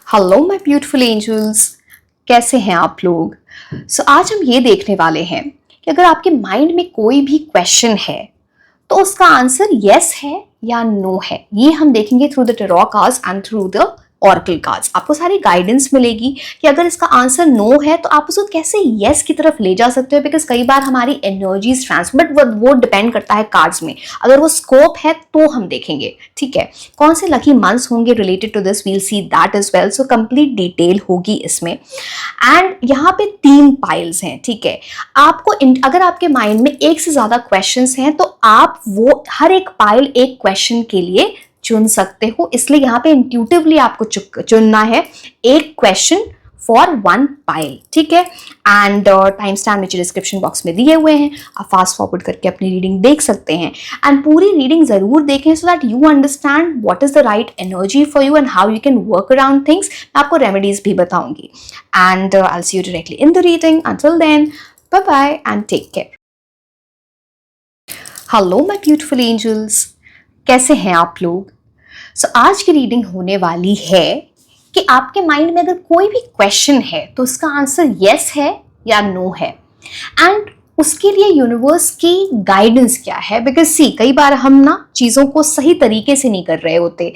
Hello my beautiful angels, कैसे हैं आप लोग। आज हम ये देखने वाले हैं कि अगर आपके माइंड में कोई भी क्वेश्चन है तो उसका आंसर यस है या नो है। ये हम देखेंगे through the tarot cards and through the oracle cards. आपको सारी गाइडेंस मिलेगी कि अगर इसका आंसर नो है तो आप उसको कैसे यस की तरफ ले जा सकते हो, बिकॉज कई बार हमारी एनर्जीज ट्रांसफर, बट वो डिपेंड करता है कार्ड्स में। अगर वो स्कोप है तो हम देखेंगे, ठीक है। कौन से लकी मंथ्स होंगे related to this, we'll see that is well. So complete detail होगी इसमें। एंड यहाँ पे 3 पाइल्स हैं, ठीक है। आपको अगर आपके माइंड में एक से ज्यादा क्वेश्चंस हैं तो आप वो हर एक पाइल एक क्वेश्चन के लिए चुन सकते हो। इसलिए यहाँ पे इंट्यूटिवली आपको चुनना है एक क्वेश्चन फॉर 1 पाइल, ठीक है। एंड टाइम स्टैम्प नीचे डिस्क्रिप्शन बॉक्स में दिए हुए हैं, आप फास्ट फॉरवर्ड करके अपनी रीडिंग देख सकते हैं। एंड पूरी रीडिंग जरूर देखें so that you understand what is the right energy for you and how you can work around things. मैं आपको रेमेडीज भी बताऊंगी। And I will see you directly in the reading. Until then, bye bye and take care. Hello my beautiful angels, कैसे हैं आप लोग। आज की रीडिंग होने वाली है कि आपके माइंड में अगर कोई भी क्वेश्चन है तो उसका आंसर यस है या नो है, एंड उसके लिए यूनिवर्स की गाइडेंस क्या है। बिकॉज सी, कई बार हम ना चीज़ों को सही तरीके से नहीं कर रहे होते,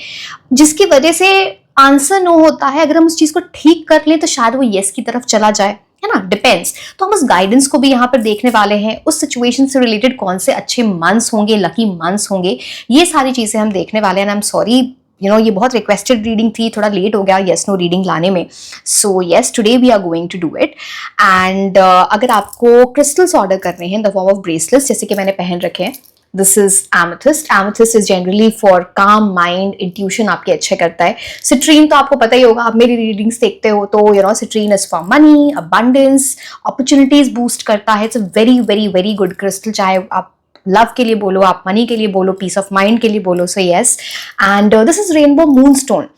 जिसकी वजह से आंसर नो होता है। अगर हम उस चीज़ को ठीक कर लें तो शायद वो यस की तरफ चला जाए, है ना, डिपेंड्स। तो हम उस गाइडेंस को भी यहाँ पर देखने वाले हैं। उस सिचुएशन से रिलेटेड कौन से अच्छे मंथ्स होंगे, लकी मंथ्स होंगे, ये सारी चीज़ें हम देखने वाले हैं। आई एम सॉरी, ये बहुत रिक्वेस्टेड रीडिंग थी, थोड़ा लेट हो गया यस नो रीडिंग लाने में। So yes, today we are going to do it. And अगर आपको क्रिस्टल्स ऑर्डर करने हैं in the form of bracelets, जैसे कि मैंने पहन रखे हैं, this is amethyst. Amethyst is generally for calm mind, intuition आपके अच्छे करता है। सिट्रीन तो आपको पता ही होगा, आप मेरी रीडिंग्स देखते हो तो citrine is for money, abundance, opportunities boost करता है। It's a very very very good crystal, चाहे आप लव के लिए बोलो, आप मनी के लिए बोलो, पीस ऑफ माइंड के लिए बोलो। So yes, and this is rainbow moonstone.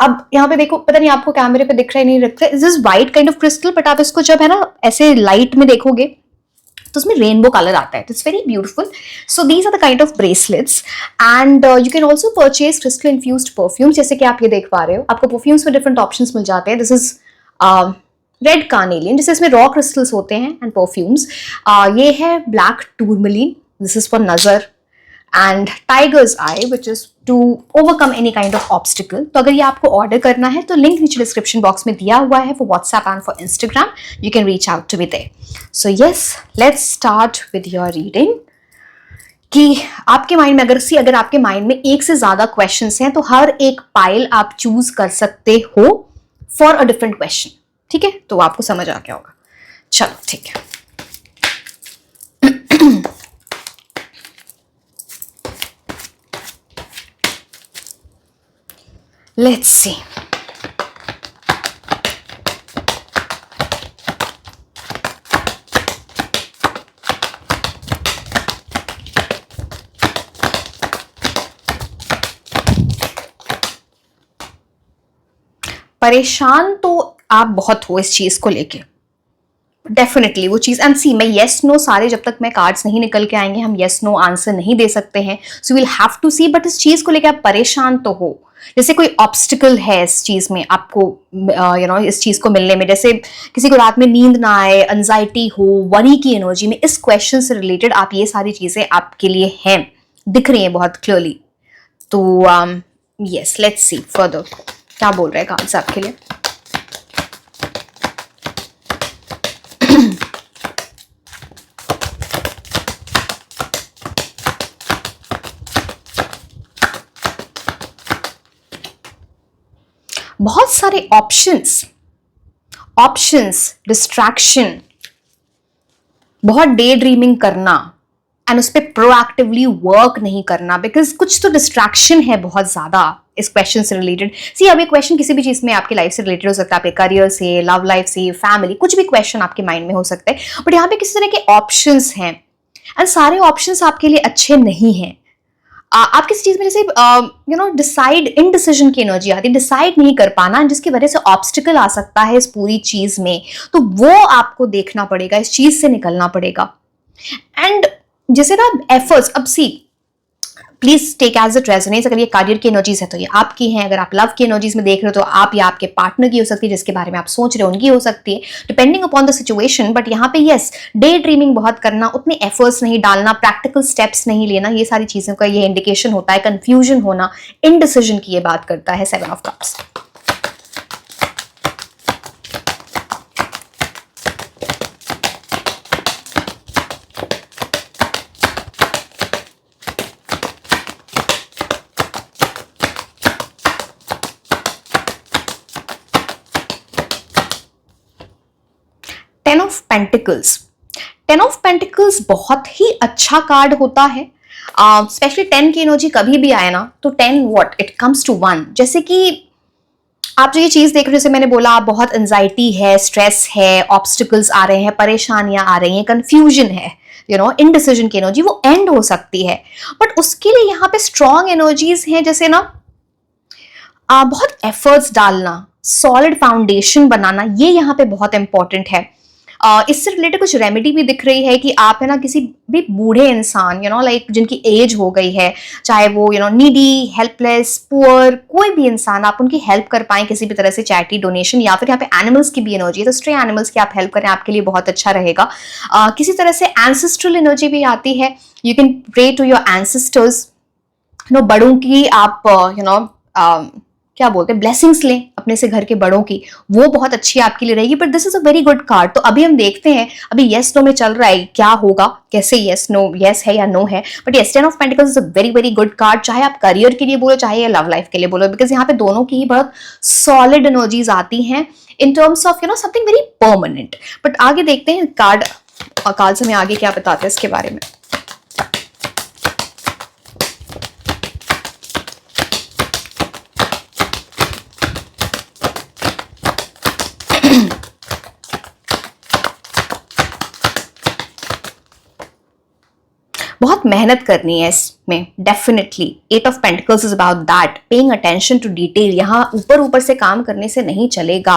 अब यहाँ पे देखो, पता नहीं आपको कैमरे पे दिख रहा है नहीं दिख रहा है, this is white kind of crystal, but आप इसको जब है ना ऐसे लाइट में देखोगे तो उसमें रेनबो कलर आता है। It's very beautiful. So these are the kind of bracelets. And you can also purchase crystal infused perfumes, जैसे कि आप ये देख पा रहे हो। आपको परफ्यूम्स में डिफरेंट ऑप्शंस मिल जाते हैं। दिस इज रेड कार्नेलियन, जिससे इसमें रॉ क्रिस्टल्स होते हैं एंड परफ्यूम्स। ये है black tourmaline, this is for नजर। And tiger's eye, which is to overcome any kind of obstacle. तो अगर ये आपको ऑर्डर करना है तो लिंक नीचे डिस्क्रिप्शन बॉक्स में दिया हुआ है for WhatsApp and for Instagram. You can reach out to me there. So yes, let's start with your reading. कि आपके माइंड में अगर आपके माइंड में एक से ज्यादा क्वेश्चंस हैं तो हर एक पाइल आप चूज कर सकते हो फॉर अ डिफरेंट क्वेश्चन, ठीक है। तो आपको समझ आ गया होगा। चलो ठीक है। Let's see. परेशान तो आप बहुत हो इस चीज को लेके, डेफिनेटली वो चीज। एंड सी, मैं येस नो सारे, जब तक मैं कार्ड्स नहीं निकल के आएंगे हम येस नो आंसर नहीं दे सकते हैं। So will have to see. But इस चीज को लेके आप परेशान तो हो, जैसे कोई ऑब्स्टिकल है इस चीज में आपको, इस चीज को मिलने में। जैसे किसी को रात में नींद ना आए, एंजाइटी हो, वरी की एनर्जी में, इस क्वेश्चन से रिलेटेड आप ये सारी चीजें आपके लिए हैं, दिख रही हैं बहुत क्लियरली। तो यस, लेट्स सी फर्दर क्या बोल रहे हैं कार्ड्स आपके लिए। बहुत सारे ऑप्शंस, डिस्ट्रैक्शन, बहुत डे ड्रीमिंग करना एंड उस पर प्रोएक्टिवली वर्क नहीं करना, बिकॉज कुछ तो डिस्ट्रैक्शन है बहुत ज्यादा इस क्वेश्चन से रिलेटेड। सी, अब ये क्वेश्चन किसी भी चीज में आपकी लाइफ से रिलेटेड हो सकता है, आपके करियर से, लव लाइफ से, फैमिली, कुछ भी क्वेश्चन आपके माइंड में हो सकता है। बट यहाँ पे किसी तरह के ऑप्शंस हैं एंड सारे ऑप्शंस आपके लिए अच्छे नहीं हैं। आप किसी चीज में जैसे डिसाइड, इनडिसीजन की एनर्जी आती है, डिसाइड नहीं कर पाना, जिसकी वजह से ऑब्स्टिकल आ सकता है इस पूरी चीज में। तो वो आपको देखना पड़ेगा, इस चीज से निकलना पड़ेगा। एंड जैसे ना एफर्ट्स, अब see, please take as it resonates. अगर ये करियर की एनर्जीज है तो ये आपकी हैं, अगर आप लव की एनर्जीज में देख रहे हो तो आप या आपके पार्टनर की हो सकती है, जिसके बारे में आप सोच रहे हो उनकी हो सकती है, depending upon the situation. But यहाँ पे यस, डे ड्रीमिंग बहुत करना, उतने एफर्ट्स नहीं डालना, प्रैक्टिकल स्टेप्स नहीं लेना, ये सारी चीजों का ये इंडिकेशन होता है। कंफ्यूजन होना, इनडिसीजन की ये बात करता है 7 of cups. Ten of pentacles. Ten of pentacles बहुत ही अच्छा कार्ड होता है। स्पेशली 10 की एनर्जी कभी भी आए ना तो 10 व्हाट इट कम्स टू 1। जैसे कि आप जो ये चीज देख रहे हो, जैसे मैंने बोला, आप बहुत एंजाइटी है, स्ट्रेस है, ऑब्स्टिकल्स आ रहे हैं, परेशानियां आ रही हैं, कंफ्यूजन है, इनडिसीजन की एनर्जी, वो एंड हो सकती है। बट उसके लिए यहाँ पे स्ट्रॉन्ग एनर्जीज हैं, जैसे ना बहुत एफर्ट्स डालना, सॉलिड फाउंडेशन बनाना, ये यहाँ पे बहुत इंपॉर्टेंट है। इससे रिलेटेड कुछ रेमेडी भी दिख रही है कि आप है ना किसी भी बूढ़े इंसान लाइक जिनकी एज हो गई है, चाहे वो नीडी, हेल्पलेस, पुअर, कोई भी इंसान, आप उनकी हेल्प कर पाएं किसी भी तरह से, चैरिटी, डोनेशन, या फिर यहाँ पे एनिमल्स की भी एनर्जी है तो स्ट्रे एनिमल्स की आप हेल्प करें, आपके लिए बहुत अच्छा रहेगा। किसी तरह से एंसेस्ट्रल एनर्जी भी आती है। You can pray to your ancestors, बड़ों की आप क्या बोलते हैं, ब्लेसिंग्स लें अपने से घर के बड़ों की, वो बहुत अच्छी आपके लिए रहेगी। But this is a very good card. तो अभी हम देखते हैं, अभी येस नो में चल रहा है, क्या होगा, कैसे येस नो, येस है या नो है। But yes, 10 of pentacles is a very very good card, चाहे आप करियर के लिए बोलो, चाहे लव लाइफ के लिए बोलो, बिकॉज यहाँ पे दोनों की ही बहुत सॉलिड एनर्जीज आती हैं इन terms of something very permanent. But आगे देखते हैं कार्ड, काल से हमें आगे क्या बताते हैं इसके बारे में। बहुत मेहनत करनी है इसमें, definitely. 8 of pentacles is about that, paying attention to detail. यहाँ ऊपर ऊपर से काम करने से नहीं चलेगा।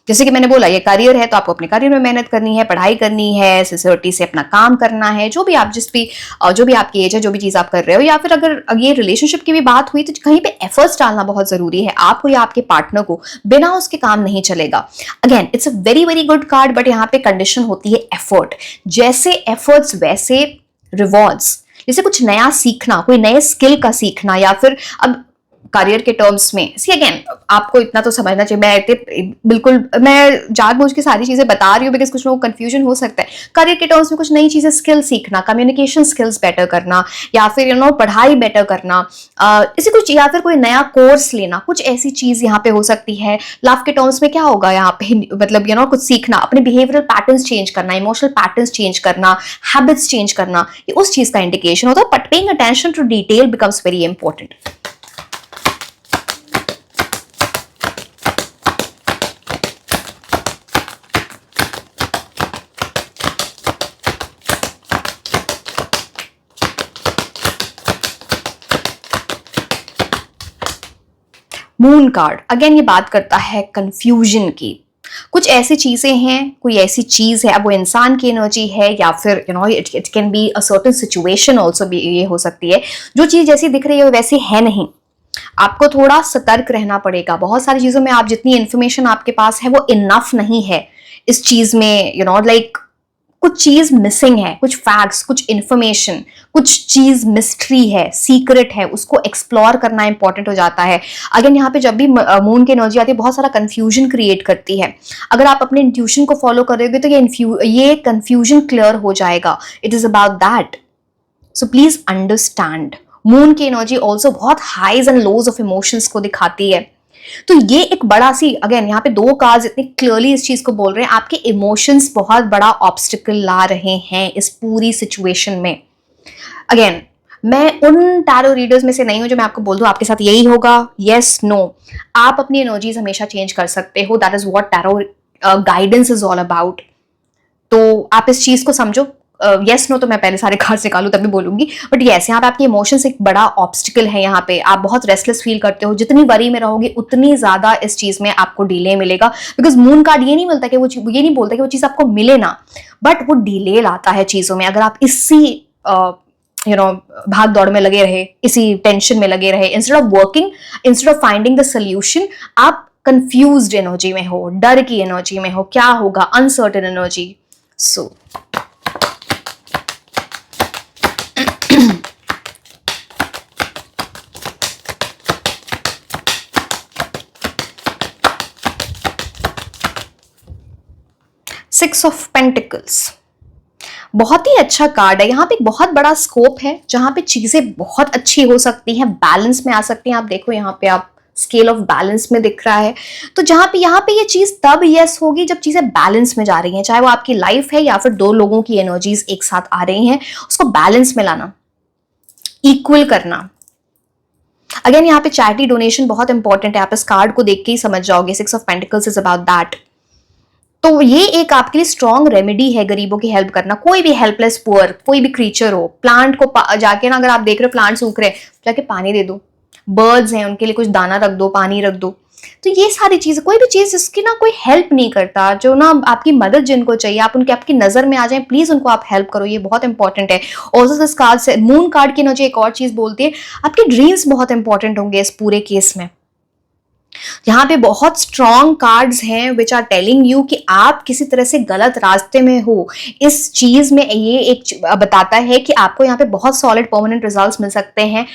जैसे कि मैंने बोला, ये करियर है तो आपको अपने करियर में मेहनत करनी है, पढ़ाई करनी है, सिंसियरिटी से अपना काम करना है, जो भी आपकी एज है, जो भी चीज आप कर रहे हो। या फिर अगर ये रिलेशनशिप की भी बात हुई तो कहीं पे एफर्ट्स डालना बहुत जरूरी है, आपको या आपके पार्टनर को, बिना उसके काम नहीं चलेगा। Again it's a very very good card, but यहाँ पे कंडीशन होती है एफर्ट। जैसे एफर्ट्स वैसे रिवॉर्ड्स। जैसे कुछ नया सीखना, कोई नए स्किल का सीखना, या फिर अब करियर के टर्म्स में सी, अगेन आपको इतना तो समझना चाहिए, मैं जानबूझ के सारी चीजें बता रही हूँ बिकॉज कुछ लोगों को कंफ्यूजन हो सकता है। करियर के टर्म्स में कुछ नई चीजें, स्किल सीखना, कम्युनिकेशन स्किल्स बेटर करना, या फिर पढ़ाई बेटर करना, इसे कुछ, या फिर कोई नया कोर्स लेना, कुछ ऐसी चीज यहाँ पे हो सकती है। लव के टर्म्स में क्या होगा यहाँ पे, मतलब कुछ सीखना, अपने बिहेवियरल पैटर्न्स चेंज करना, इमोशनल पैटर्न्स चेंज करना, हैबिट्स चेंज करना, ये उस चीज का इंडिकेशन होता है। But paying attention to detail becomes very important. Moon card again ये बात करता है कंफ्यूजन की। कुछ ऐसी चीजें हैं, कोई ऐसी चीज है, अब वो इंसान की एनर्जी है या फिर it can be a certain situation also भी, ये हो सकती है। जो चीज जैसी दिख रही है वो वैसी है नहीं, आपको थोड़ा सतर्क रहना पड़ेगा। बहुत सारी चीजों में आप जितनी इंफॉर्मेशन आपके पास है वो इनफ नहीं है इस चीज में, लाइक कुछ चीज मिसिंग है, कुछ फैक्ट्स, कुछ इंफॉर्मेशन, कुछ चीज मिस्ट्री है, सीक्रेट है, उसको एक्सप्लोर करना इंपॉर्टेंट हो जाता है। अगेन यहाँ पे जब भी मून की एनर्जी आती है बहुत सारा कंफ्यूजन क्रिएट करती है। अगर आप अपने इंट्यूशन को फॉलो करोगे तो ये कंफ्यूजन क्लियर हो जाएगा। It is about that, so please understand. Moon की एनर्जी ऑल्सो बहुत highs and lows of emotions को दिखाती है। तो ये एक बड़ा सी, अगेन यहाँ पे 2 कार्ड्स इतने क्लियरली इस चीज को बोल रहे हैं, आपके इमोशंस बहुत बड़ा ऑब्स्टिकल ला रहे हैं इस पूरी सिचुएशन में। अगेन मैं उन टैरो रीडर्स में से नहीं हूं जो मैं आपको बोल दूं आपके साथ यही होगा, यस नो। आप अपनी एनर्जीज हमेशा चेंज कर सकते हो, that is what tarot guidance is all about. तो आप इस चीज को समझो। यस नो तो मैं पहले सारे कार्ड्स निकालूं तभी बोलूंगी, बट यस यहाँ पे आपके इमोशंस एक बड़ा ऑब्स्टिकल है। यहाँ पे आप बहुत रेस्टलेस फील करते हो, जितनी वरी में रहोगे उतनी ज्यादा इस चीज में आपको डिले मिलेगा। बिकॉज मून कार्ड ये नहीं मिलता कि ये नहीं बोलता कि वो चीज आपको मिले ना, बट वो डिले लाता है चीजों में। अगर आप इसी भाग दौड़ में लगे रहे, इसी टेंशन में लगे रहे, instead of working, instead of finding the solution, आप कंफ्यूज्ड एनर्जी में हो, डर की एनर्जी में हो, क्या होगा, uncertain energy. So six of pentacles बहुत ही अच्छा कार्ड है. यहाँ पे एक बहुत बड़ा स्कोप है जहां पे चीजें बहुत अच्छी हो सकती हैं, बैलेंस में आ सकती हैं. आप देखो यहाँ पे आप स्केल ऑफ बैलेंस में दिख रहा है. तो जहां पे यहाँ पे ये चीज तब यस होगी जब चीजें बैलेंस में जा रही हैं, चाहे वो आपकी लाइफ है या फिर दो लोगों की एनर्जीज एक साथ आ रही हैं, उसको बैलेंस में लाना, इक्वल करना. अगेन यहाँ पे चैरिटी डोनेशन बहुत इंपॉर्टेंट है. आप इस कार्ड को देख के ही समझ जाओगे. Six of pentacles is about that. तो ये एक आपके लिए स्ट्रॉन्ग रेमेडी है गरीबों की हेल्प करना. कोई भी हेल्पलेस पुअर, कोई भी क्रीचर हो, प्लांट को जाके ना, अगर आप देख रहे हो प्लांट सूख रहे हैं, जाके पानी दे दो. बर्ड्स हैं, उनके लिए कुछ दाना रख दो, पानी रख दो. तो ये सारी चीजें, कोई भी चीज जिसकी ना कोई हेल्प नहीं करता, जो ना आपकी मदद जिनको चाहिए, आप उनके आपकी नजर में आ जाए, प्लीज उनको आप हेल्प करो. ये बहुत इंपॉर्टेंट है. ऑल्सो दिस कार्ड से मून कार्ड की एनर्जी एक और चीज बोलती है, आपके ड्रीम्स बहुत इंपॉर्टेंट होंगे इस पूरे केस में. यहाँ पे बहुत स्ट्रॉन्ग कार्ड्स हैं विच आर टेलिंग यू कि आप किसी तरह से गलत रास्ते में हो. इस चीज में ये एक बताता है कि आपको यहाँ पे बहुत सॉलिड परमानेंट रिजल्ट्स मिल सकते हैं.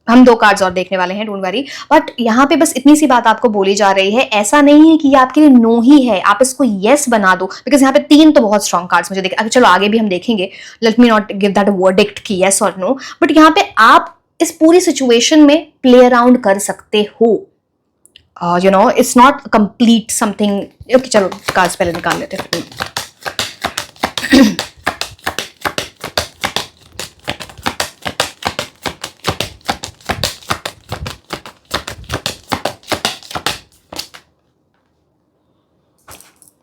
हम दो कार्ड्स और देखने वाले हैं, डोंट वरी. बट यहाँ पे बस इतनी सी बात आपको बोली जा रही है, ऐसा नहीं है कि ये आपके लिए नो ही है, आप इसको यस बना दो. बिकॉज यहाँ पे तीन तो बहुत स्ट्रॉन्ग कार्ड्स मुझे देखे. चलो आगे भी हम देखेंगे. Let me not give that verdict कि यस और नो. बट यहाँ पे आप इस पूरी सिचुएशन में प्ले अराउंड कर सकते हो. it's not complete something. Okay, चलो कार्ड्स पहले निकाल लेते हैं.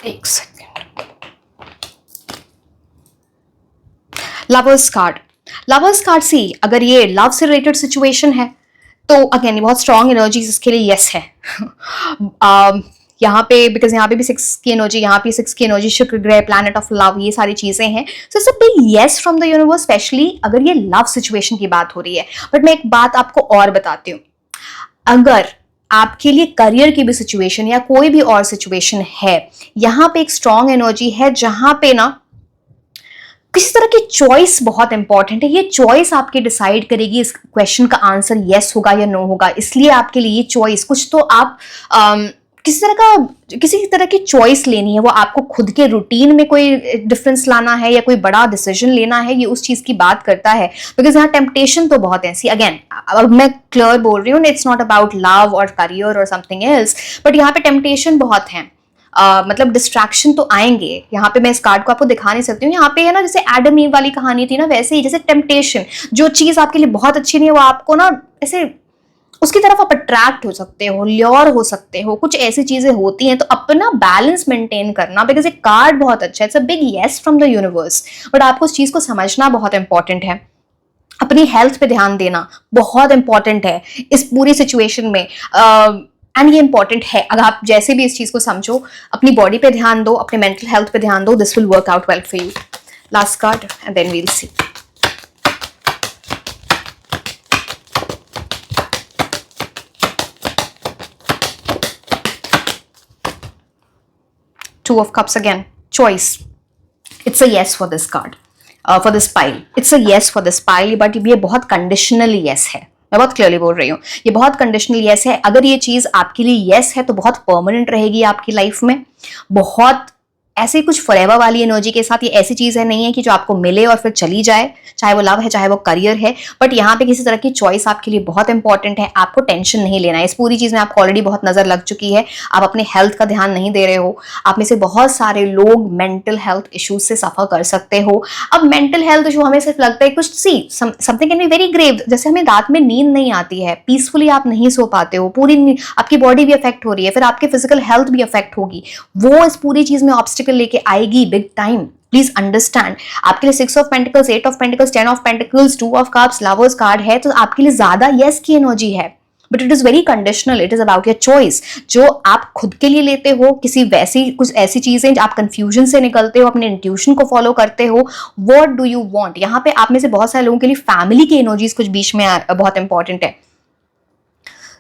एक second. Lovers card. Lovers card see, अगर ये लव से रिलेटेड सिचुएशन है तो अगेन बहुत स्ट्रॉन्ग एनर्जीज इसके लिए यस है. यहाँ पे बिकॉज यहाँ पे भी सिक्स की एनर्जी, यहाँ पे सिक्स की एनर्जी, शुक्र ग्रह, प्लैनेट ऑफ लव, ये सारी चीजें हैं. So it's a big yes from the universe, specially अगर ये लव सिचुएशन की बात हो रही है. बट मैं एक बात आपको और बताती हूँ, अगर आपके लिए करियर की भी सिचुएशन या कोई भी और सिचुएशन है, यहाँ पे एक स्ट्रॉन्ग एनर्जी है जहां पे ना किसी तरह की चॉइस बहुत इंपॉर्टेंट है. ये चॉइस आपके डिसाइड करेगी इस क्वेश्चन का आंसर यस होगा या नो होगा. इसलिए आपके लिए ये चॉइस कुछ तो आप किसी तरह की चॉइस लेनी है. वो आपको खुद के रूटीन में कोई डिफरेंस लाना है या कोई बड़ा डिसीजन लेना है, ये उस चीज की बात करता है. बिकॉज यहाँ टेम्पटेशन तो बहुत है. अगेन अब मैं क्लियर बोल रही हूँ, इट्स नॉट अबाउट लव और करियर और समथिंग एल्स, बट यहाँ पे टेम्पटेशन बहुत है. मतलब डिस्ट्रैक्शन तो आएंगे. यहाँ पे मैं इस कार्ड को आपको दिखा नहीं सकती हूँ. यहाँ पे है ना, जैसे एडम ईव वाली कहानी थी ना, वैसे ही जैसे टेम्पटेशन, जो चीज आपके लिए बहुत अच्छी नहीं है वो आपको ना ऐसे उसकी तरफ आप अट्रैक्ट हो सकते हो, ल्योर हो सकते हो. कुछ ऐसी चीजें होती हैं. तो अपना बैलेंस मेंटेन करना, बिकॉज ये कार्ड बहुत अच्छा है. It's a big yes from the universe. But आपको उस चीज को समझना बहुत इंपॉर्टेंट है. अपनी हेल्थ पे ध्यान देना बहुत इंपॉर्टेंट है इस पूरी सिचुएशन में. एंड ये इंपॉर्टेंट है, अगर आप जैसे भी इस चीज को समझो, अपनी बॉडी पे ध्यान दो, अपने मेंटल हेल्थ पे ध्यान दो. This will work out well for you. Last card and then we will see. Two of Cups again. Choice. It's a yes for this card. For this pile. It's a yes for this pile, but ये बहुत conditional yes है. मैं बहुत clearly बोल रही हूँ, ये बहुत कंडीशनल यस है. अगर ये चीज आपके लिए यस है तो बहुत परमानेंट रहेगी आपकी लाइफ में. बहुत ऐसे कुछ फॉरएवर वाली एनर्जी के साथ. ये ऐसी चीज है नहीं है कि जो आपको मिले और फिर चली जाए, चाहे वो लव है चाहे वो करियर है. बट यहाँ पे किसी तरह की चॉइस आपके लिए बहुत इंपॉर्टेंट है. आपको टेंशन नहीं लेना है. इस पूरी चीज में आपको ऑलरेडी बहुत नजर लग चुकी है. आप अपने हेल्थ का ध्यान नहीं दे रहे हो. आप में से बहुत सारे लोग मेंटल हेल्थ इश्यूज से सफर कर सकते हो. अब मेंटल हेल्थ इशू हमें सिर्फ लगता है कुछ something can be very grave. जैसे हमें रात में नींद नहीं आती है, पीसफुली आप नहीं सो पाते हो, पूरी आपकी बॉडी भी अफेक्ट हो रही है, फिर आपके फिजिकल हेल्थ भी अफेक्ट होगी. वो इस पूरी चीज में ऑब्स्टिकल लेके आएगी बिग टाइम. Please understand. आपके लिए 6 of pentacles, 8 of pentacles, 10 of pentacles, 2 of cups, lovers card है, तो आपके लिए ज्यादा यस की एनर्जी है. But it is very conditional, it is about your choice. जो आप खुद के लिए लेते हो, किसी वैसी कुछ ऐसी चीजें आप कंफ्यूजन से निकलते हो, अपने इंट्यूशन को फॉलो करते हो, व्हाट डू यू वांट। यहाँ पे आप में से बहुत सारे लोगों के लिए फैमिली की एनर्जीज कुछ बीच में बहुत इंपॉर्टेंट है।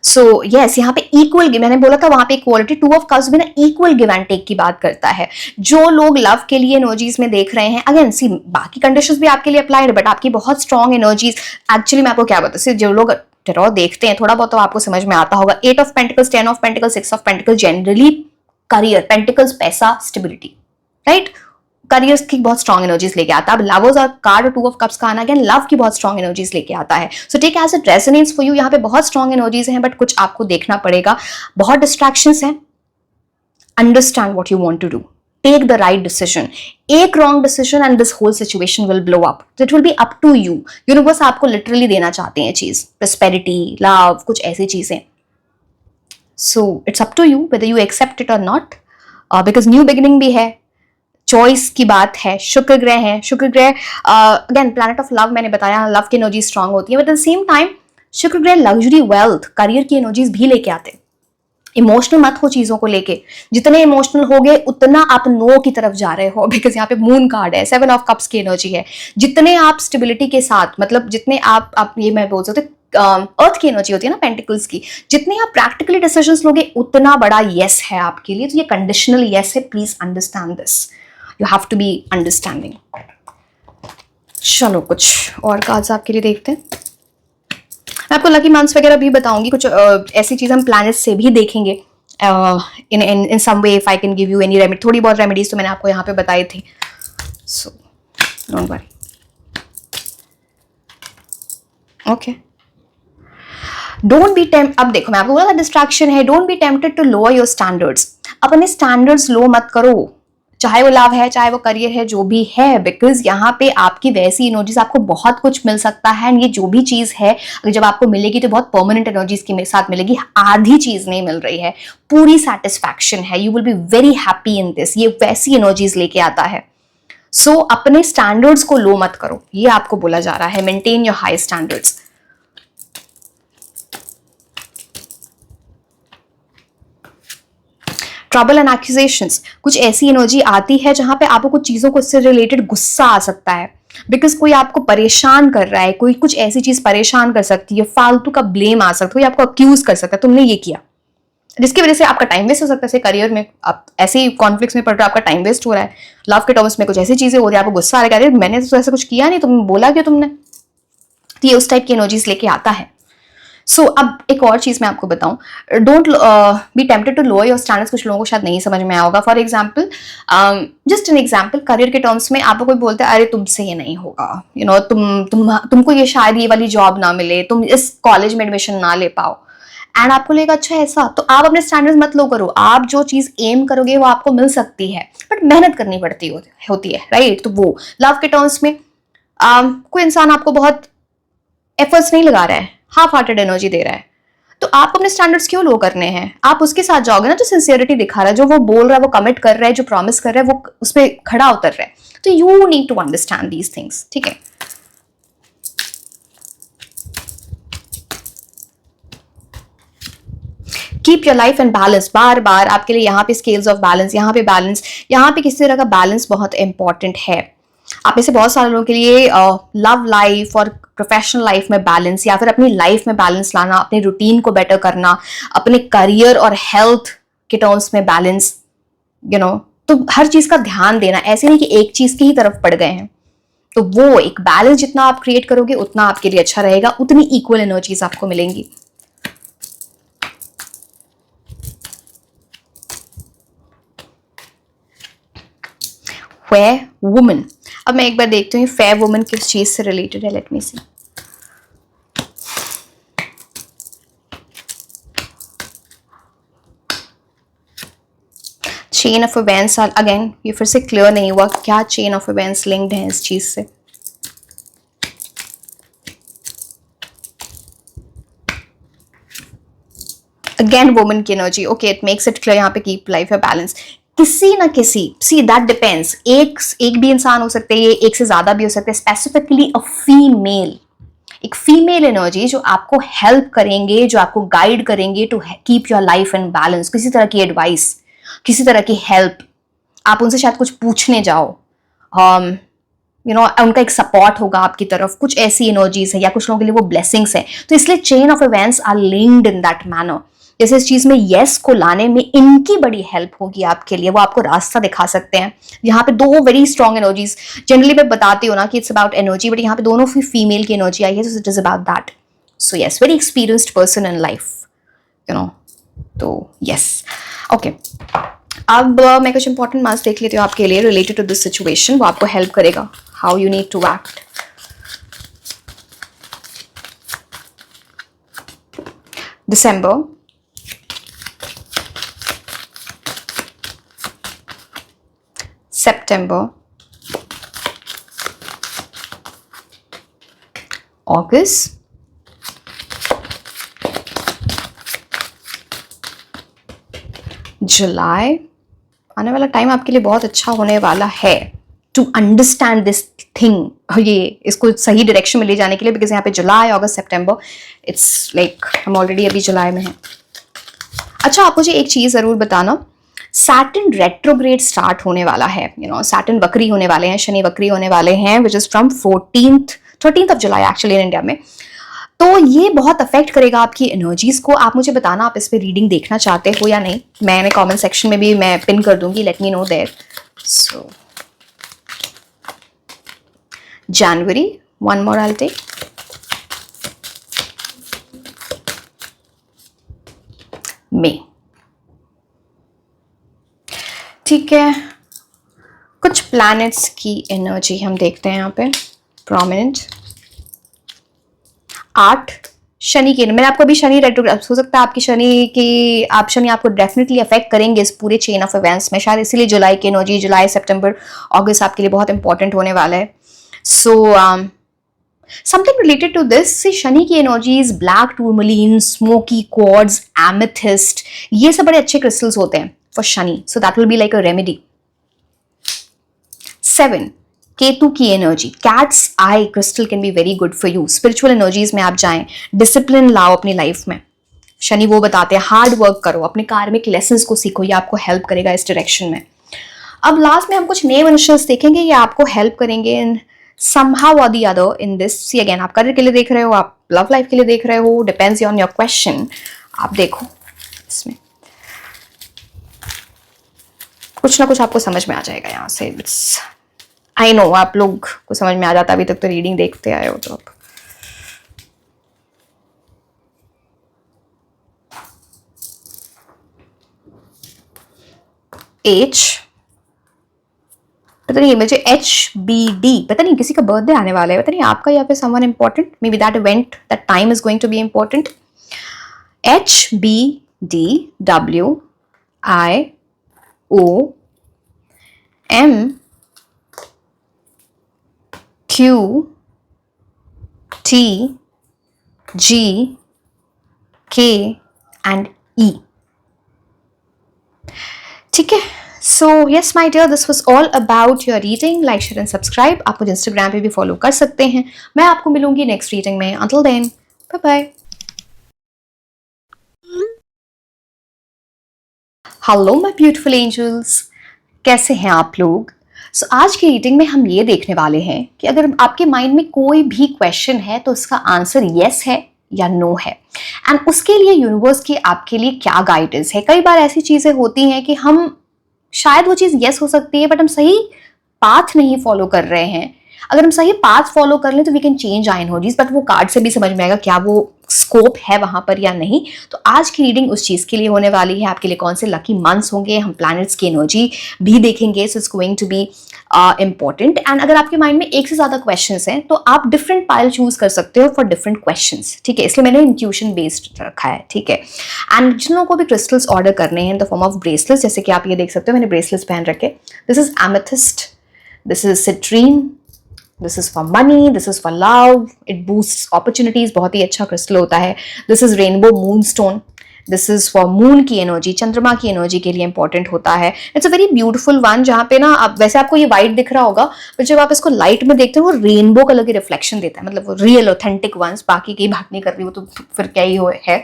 सो यस, यहाँ पे इक्वल, मैंने बोला था वहां पे इक्वालिटी, टू ऑफ कप्स भी ना इक्वल गिव एंड टेक की बात करता है। जो लोग लव के लिए एनर्जीज में देख रहे हैं, अगेन सी बाकी कंडीशंस भी आपके लिए अप्लाइड है, बट आपकी बहुत स्ट्रॉन्ग एनर्जीज, एक्चुअली मैं आपको क्या बताऊं, सिर्फ जो लोग टेरॉ देखते हैं थोड़ा बहुत तो आपको समझ में आता होगा। 8 of pentacles, 10 of pentacles, 6 of pentacles generally career, pentacles पैसा, स्टेबिलिटी, राइट, करियर्स की बहुत स्ट्रॉन्ग एनर्जीज लेके आता है। अब लवर्स और कार्ड 2 ऑफ कप्स का आना अगेन लव की बहुत स्ट्रॉन्ग एनर्जीज लेके आता है। So take as it resonates for you. यहाँ पे बहुत स्ट्रॉन्ग एनर्जीज हैं, बट कुछ आपको देखना पड़ेगा, बहुत डिस्ट्रैक्शंस हैं। Understand what you want to do, take the right decision. एक wrong decision and this whole situation will blow up, it will be up to you. Universe आपको लिटरली देना चाहते हैं चीज, प्रोस्पेरिटी, लव, कुछ ऐसी चीजें। So it's up to you whether you accept it और नॉट, बिकॉज न्यू बिगिनिंग भी है, चॉइस की बात है। शुक्र ग्रह है, शुक्र ग्रह अगेन प्लैनेट ऑफ लव, मैंने बताया लव की एनर्जी स्ट्रांग होती है, but at the same time शुक्र ग्रह लग्जरी, वेल्थ, करियर की एनर्जीज भी लेके आते हैं। इमोशनल मत हो चीजों को लेके, जितने इमोशनल हो गए उतना आप नो की तरफ जा रहे हो, बिकॉज यहाँ पे मून कार्ड है, 7 ऑफ कप्स की एनर्जी है। जितने आप स्टेबिलिटी के साथ, मतलब जितने आप ये मैं बोल सकते अर्थ की एनर्जी होती है ना पेंटिकल्स की, जितने आप प्रैक्टिकली डिसीजंस लोगे उतना बड़ा यस है आपके लिए। तो ये कंडीशनल यस है, please understand this, you have to be understanding। चलो कुछ और कार्ड्स आपके लिए देखते हैं। मैं आपको लकी मंथ्स वगैरह भी बताऊंगी, कुछ ऐसी चीज हम प्लैनेट से भी देखेंगे in some way, if I can give you any remedy. थोड़ी बहुत रेमेडीज तो मैंने आपको यहाँ पे बताई थी, so don't worry, okay. Don't be temp, अब देखो मैं आपको बोला था डिस्ट्रैक्शन है, don't be tempted to lower your standards. अपने स्टैंडर्ड्स लो मत करो, चाहे वो लव है, चाहे वो करियर है, जो भी है, बिकॉज यहाँ पे आपकी वैसी एनर्जीज, आपको बहुत कुछ मिल सकता है। एंड ये जो भी चीज है जब आपको मिलेगी तो बहुत परमानेंट एनर्जीज के साथ मिलेगी, आधी चीज नहीं मिल रही है, पूरी सेटिस्फैक्शन है, you will be very happy in this, ये वैसी एनर्जीज लेके आता है। सो अपने स्टैंडर्ड्स को लो मत करो, ये आपको बोला जा रहा है, maintain your high standards. Trouble and accusations, कुछ ऐसी एनर्जी आती है जहां पे आपको कुछ चीजों को इससे रिलेटेड गुस्सा आ सकता है, बिकॉज कोई आपको परेशान कर रहा है, कोई कुछ ऐसी चीज परेशान कर सकती है, फालतू का ब्लेम आ सकता है, कोई आपको अक्यूज कर सकता है तुमने ये किया, जिसकी वजह से आपका टाइम वेस्ट हो सकता है। करियर में आप ऐसे कॉन्फ्लिक्ट्स में पड़ रहे हो, आपका टाइम वेस्ट हो रहा है। लव के टर्म्स में कुछ ऐसी चीजें हो रही है, आपको गुस्सा आ रहा है, मैंने तो ऐसा कुछ किया नहीं, तुमने बोला क्यों तुमने, तो ये उस टाइप की एनर्जीज लेके आता है। सो अब एक और चीज मैं आपको बताऊं, don't be tempted to lower your standards. कुछ लोगों को शायद नहीं समझ में आया होगा। For example, just an example, career के टर्म्स में आपको कोई बोलता है अरे तुमसे ये नहीं होगा, यू नो तुमको ये शायद ये वाली जॉब ना मिले, तुम इस कॉलेज में एडमिशन ना ले पाओ, एंड आपको लगेगा अच्छा ऐसा, तो आप अपने स्टैंडर्ड्स मत लो करो। आप जो चीज एम करोगे वो आपको मिल सकती है, बट मेहनत करनी पड़ती होती है, राइट। तो वो लव के टर्म्स में कोई इंसान आपको बहुत एफर्ट्स नहीं लगा रहा है, हाफ हार्टेड एनर्जी दे रहा है, तो आप अपने स्टैंडर्ड्स क्यों लो करने हैं। आप उसके साथ जाओगे ना जो सिंसियरिटी दिखा रहा है, जो वो बोल रहा है, वो कमिट कर रहा है, जो प्रॉमिस कर रहा है, वो उस पर खड़ा उतर रहा है। तो you need to understand these things, ठीक है। Keep your life and balance, बार बार आपके लिए यहाँ पे स्केल्स ऑफ बैलेंस, यहाँ पे बैलेंस, यहाँ पे किसी तरह का बैलेंस बहुत इंपॉर्टेंट है। आप में से बहुत सारे लोगों के लिए लव लाइफ और प्रोफेशनल लाइफ में बैलेंस, या फिर अपनी लाइफ में बैलेंस लाना, अपने रूटीन को बेटर करना, अपने करियर और हेल्थ के टर्म्स में बैलेंस, यू नो, तो हर चीज का ध्यान देना, ऐसे नहीं कि एक चीज की ही तरफ पड़ गए हैं। तो वो एक बैलेंस जितना आप क्रिएट करोगे उतना आपके लिए अच्छा रहेगा, उतनी इक्वल एनर्जीज आपको मिलेंगी। फेयर वुमन, अब मैं एक बार देखती हूँ फेयर वुमन किस चीज से रिलेटेड है। Let me see. Chain of events, again ये फिर से क्लियर नहीं हुआ क्या चेन ऑफ इवेंट्स लिंक्ड है इस चीज से। अगेन वुमन की energy, okay, it makes it clear यहाँ पे कीप लाइफ या बैलेंस। किसी ना किसी, सी दैट डिपेंड्स, एक भी इंसान हो सकते हैं, एक से ज्यादा भी हो सकते हैं, स्पेसिफिकली अ फीमेल, एक फीमेल एनर्जी जो आपको हेल्प करेंगे, जो आपको गाइड करेंगे to keep your life in balance. किसी तरह की एडवाइस, किसी तरह की हेल्प, आप उनसे शायद कुछ पूछने जाओ, उनका एक सपोर्ट होगा आपकी तरफ, कुछ ऐसी एनर्जीज है, या कुछ लोगों के लिए वो ब्लेसिंग्स है। तो इसलिए chain of events are linked in that manner. जैसे इस चीज में यस को लाने में इनकी बड़ी हेल्प होगी आपके लिए, वो आपको रास्ता दिखा सकते हैं। यहाँ पे दो वेरी स्ट्रॉन्ग एनर्जीज, जनरली मैं बताती हूँ ना कि इट्स अबाउट एनर्जी, बट यहाँ पे दोनों फीमेल की एनर्जी आई है, so it is about that. So yes, very experienced person in life, तो यस, ओके। अब मैं कुछ इंपॉर्टेंट मार्क्स देख लेती हूँ आपके लिए रिलेटेड टू दिस सिचुएशन, वो आपको हेल्प करेगा how you need to act. दिसंबर, सितंबर, अगस्त, जुलाई। आने वाला टाइम आपके लिए बहुत अच्छा होने वाला है टू अंडरस्टैंड दिस थिंग, ये इसको सही डायरेक्शन में ले जाने के लिए, बिकॉज यहाँ पे जुलाई, अगस्त, सितंबर, इट्स लाइक हम ऑलरेडी अभी जुलाई में हैं। अच्छा, आप मुझे एक चीज जरूर बताना, सैटर्न रेट्रोग्रेड स्टार्ट होने वाला है, सैटर्न वक्री होने वाले हैं, शनि वक्री होने वाले हैं, which is from 13th of July actually in India में। तो ये बहुत अफेक्ट करेगा आपकी एनर्जीज को। आप मुझे बताना आप इस पे रीडिंग देखना चाहते हो या नहीं, मैंने कमेंट सेक्शन में भी मैं पिन कर दूंगी, let me know there. So January, one more I will take, May, ठीक है। कुछ प्लैनेट्स की एनर्जी हम देखते हैं यहाँ पे प्रोमिनेंट। 8 शनि की, मैंने आपको अभी शनि रेट्रोग्रेड, हो सकता है आपकी शनि आपको डेफिनेटली अफेक्ट करेंगे इस पूरे चेन ऑफ इवेंट्स में, शायद इसीलिए जुलाई की एनर्जी, जुलाई, सितंबर, अगस्त आपके लिए बहुत इंपॉर्टेंट होने वाला है। So something related to this, Shani की energies black tourmaline, smoky quartz, amethyst, ये सब बड़े अच्छे क्रिस्टल्स होते हैं for Shani, so that will be like a remedy. 7 Ketu की energy, cat's eye crystal can be very good for you. Spiritual energies में आप जाएं, डिसिप्लिन लाओ अपनी लाइफ में, शनि वो बताते हैं हार्ड वर्क करो, अपने कार्मिक लेसन्स को सीखो, ये आपको हेल्प करेगा इस डायरेक्शन में। अब लास्ट में हम कुछ नेम इनिशियल्स देखेंगे, ये आपको हेल्प करेंगे इन somehow or the other in this। See again, आप करियर के लिए देख रहे हो, आप लव लाइफ के लिए देख रहे हो, डिपेंड्स ऑन योर क्वेश्चन। आप देखो इसमें कुछ ना कुछ आपको समझ में आ जाएगा यहाँ से। इट्स आई नो आप लोग को समझ में आ जाता, अभी तक तो रीडिंग देखते आए हो तो। आप एच, पता नहीं मुझे HBD, पता नहीं किसी का बर्थडे आने वाला है, पता नहीं आपका या फिर someone important, may be that event, that time is going to be important. HBDIOMQTGK and E, ठीक है। So yes my dear, this was all about your reading. Like, share and subscribe. आप मुझे इंस्टाग्राम पे भी follow कर सकते हैं। मैं आपको मिलूंगी नेक्स्ट रीडिंग में। Until then, bye bye. Hello my beautiful angels, कैसे हैं आप लोग? सो आज की रीडिंग में हम ये देखने वाले हैं कि अगर आपके माइंड में कोई भी क्वेश्चन है तो उसका आंसर यस है या नो है, एंड उसके लिए यूनिवर्स की आपके लिए क्या गाइडेंस है। कई बार ऐसी चीजें होती हैं कि हम शायद वो चीज यस हो सकती है, बट हम सही पाथ नहीं फॉलो कर रहे हैं। अगर हम सही पाथ फॉलो कर लें तो we can change our energies, but वो कार्ड से भी समझ में आएगा क्या वो स्कोप है वहां पर या नहीं। तो आज की रीडिंग उस चीज के लिए होने वाली है। आपके लिए कौन से लकी मंथ्स होंगे, हम प्लैनेट्स की एनर्जी भी देखेंगे, so it's going to be important. And अगर आपके माइंड में एक से ज्यादा क्वेश्चंस हैं तो आप डिफरेंट पाइल चूज कर सकते हो फॉर डिफरेंट क्वेश्चंस, ठीक है। इसलिए मैंने इंट्यूशन बेस्ड रखा है, ठीक है। एंड जिन लोगों को भी क्रिस्टल्स ऑर्डर करने हैं in the form of bracelets, जैसे कि आप ये देख सकते हो मैंने ब्रेसलेट्स पहन रखे। This is amethyst, this is citrine, this is for money, this is for love, it boost opportunities, बहुत ही अच्छा क्रिस्टल होता है। This is rainbow moon stone, this is for moon की एनर्जी, चंद्रमा की एनर्जी के लिए इंपॉर्टेंट होता है। It's a very beautiful one, जहाँ पे ना आप वैसे आपको ये व्हाइट दिख रहा होगा, पर जब आप इसको लाइट में देखते हो वो रेनबो कलर की रिफ्लेक्शन देता है, मतलब वो रियल ऑथेंटिक वंस, बाकी की बात नहीं कर रही, वो तो फिर क्या ही है,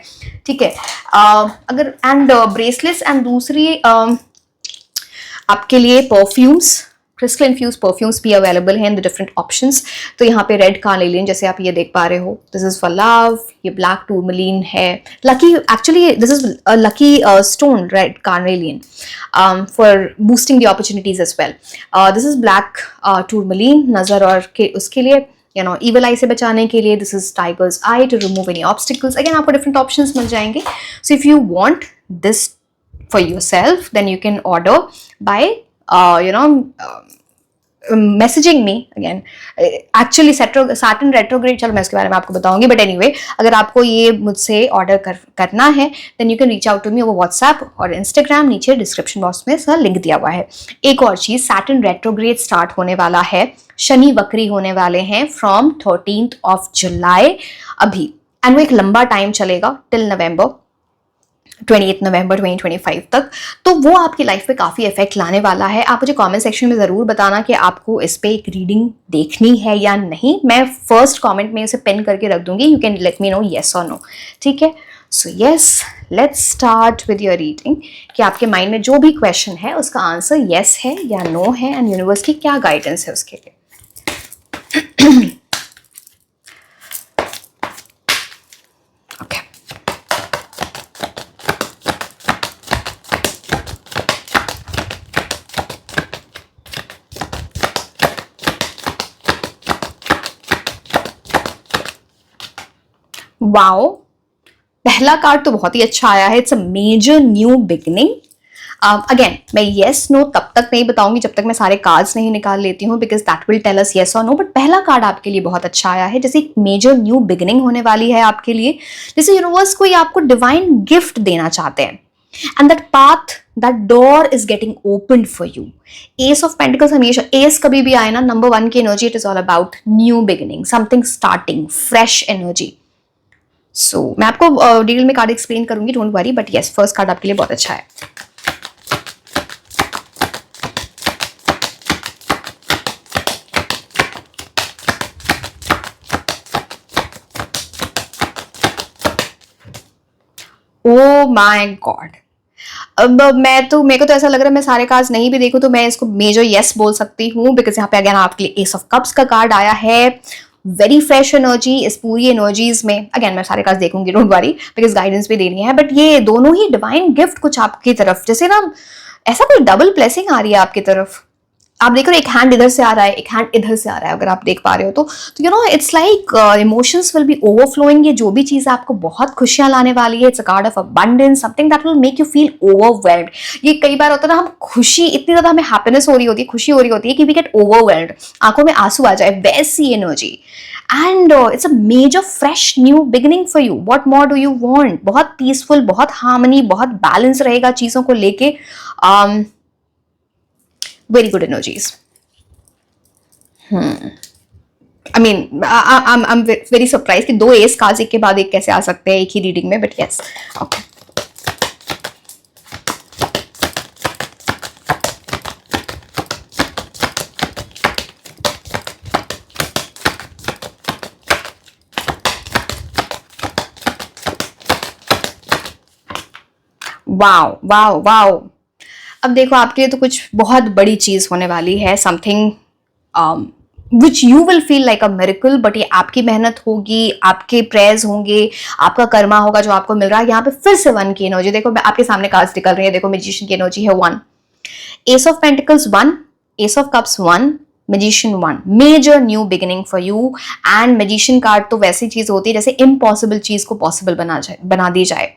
ठीक है। अगर एंड ब्रेसलेट्स एंड दूसरी आपके लिए परफ्यूम्स, क्रिस्टल इन्फ्यूज परफ्यूम्स भी अवेलेबल हैं इन द डिफरेंट ऑप्शंस। तो यहाँ पे रेड कार्नेलियन जैसे आप ये देख पा रहे हो, दिस इज फॉर लव। ये ब्लैक टूरमलीन है, lucky, actually this is lucky stone, red carnelian, for boosting the opportunities as well. This is black tourmaline, नजर और के उसके लिए, यू नो, ईवल आई से बचाने के लिए। This is tiger's eye to remove any obstacles. Again आपको डिफरेंट ऑप्शंस मिल जाएंगे। So if you want this for yourself, then you can order by messaging me again. Actually Saturn retrograde, चलो मैं इसके बारे में आपको बताऊंगी, बट anyway, अगर आपको ये मुझसे ऑर्डर करना है then you can reach out to me over WhatsApp और Instagram, नीचे डिस्क्रिप्शन बॉक्स में इसका लिंक दिया हुआ है। एक और चीज, Saturn retrograde स्टार्ट होने वाला है, शनि वक्री होने वाले हैं फ्रॉम 13th of July अभी, एंड वो एक लंबा टाइम चलेगा टिल नवंबर 28 नवंबर 2025 तक। तो वो आपकी लाइफ पे काफ़ी इफेक्ट लाने वाला है। आप मुझे कमेंट सेक्शन में ज़रूर बताना कि आपको इस पे एक रीडिंग देखनी है या नहीं। मैं फर्स्ट कमेंट में उसे पिन करके रख दूंगी, you can let me no yes और नो, ठीक है। So yes, let's start with your reading कि आपके माइंड में जो भी क्वेश्चन है उसका आंसर येस है या नो है, एंड यूनिवर्स की क्या गाइडेंस है उसके लिए। वाओ, पहला कार्ड तो बहुत ही अच्छा आया है। It's a major new beginning. Again मैं येस नो तब तक नहीं बताऊंगी जब तक मैं सारे कार्ड्स नहीं निकाल लेती हूँ, because that will tell us yes और नो। बट पहला कार्ड आपके लिए बहुत अच्छा आया है, जैसे एक मेजर न्यू बिगिनिंग होने वाली है आपके लिए, जैसे यूनिवर्स कोई आपको डिवाइन गिफ्ट देना चाहते हैं, and that path, that door is getting open for you. Ace of pentacles, हमेशा एस कभी भी आए ना, नंबर 1 की एनर्जी, it is all about new beginning, something starting, fresh energy. So मैं आपको डिटेल में कार्ड एक्सप्लेन करूंगी, don't worry, but yes, first card आपके लिए बहुत अच्छा है। ओ माय गॉड, अब मेरे को तो ऐसा लग रहा है मैं सारे कार्ड्स नहीं भी देखूं तो मैं इसको मेजर यस बोल सकती हूँ, बिकॉज यहाँ पे अगेन आपके लिए एस ऑफ कप्स का कार्ड आया है। वेरी फ्रेश एनर्जी इस पूरी एनर्जीज में। अगेन मैं सारे कार्ड्स देखूंगी, डोंट वरी, बिकॉज गाइडेंस भी देनी है, बट ये दोनों ही डिवाइन गिफ्ट कुछ आपकी तरफ, जैसे ना ऐसा कोई डबल ब्लेसिंग आ रही है आपकी तरफ। आप देख रहे हो, एक हैंड इधर से आ रहा है, एक हैंड इधर से आ रहा है, अगर आप देख पा रहे हो तो you know it's like emotions will be overflowing. ये जो भी चीज आपको बहुत खुशियां लाने वाली है, it's a card of abundance, something that will make you feel overwhelmed. ये कई बार होता है ना, हम खुशी, इतनी ज्यादा हमें हैप्पीनेस हो रही होती है, खुशी हो रही होती है कि वी गेट ओवरवेल्म्ड, आंखों में आंसू आ जाए, वैसी energy. And it's a major fresh new beginning for you. What more do you want? बहुत पीसफुल, बहुत हार्मनी, बहुत बैलेंस रहेगा चीजों को लेके। Very good energies. I mean, I'm very surprised कि 2 एस कार्ड्स एक के बाद एक कैसे आ सकते हैं एक ही रीडिंग में, but yes, okay. Wow wow wow, अब देखो आपके लिए तो कुछ बहुत बड़ी चीज होने वाली है, something which you will feel like a miracle, but ये आपकी मेहनत होगी, आपके प्रेयर्स होंगे, आपका कर्मा होगा जो आपको मिल रहा है। यहाँ पे फिर से 1 की एनर्जी, देखो आपके सामने कार्ड्स निकल रही है, देखो मैजिशियन की एनर्जी है 1, ace of pentacles 1, ace of cups 1, magician 1, major new beginning for you. And magician card तो वैसी चीज होती है जैसे इम्पॉसिबल चीज को पॉसिबल बना दी जाए।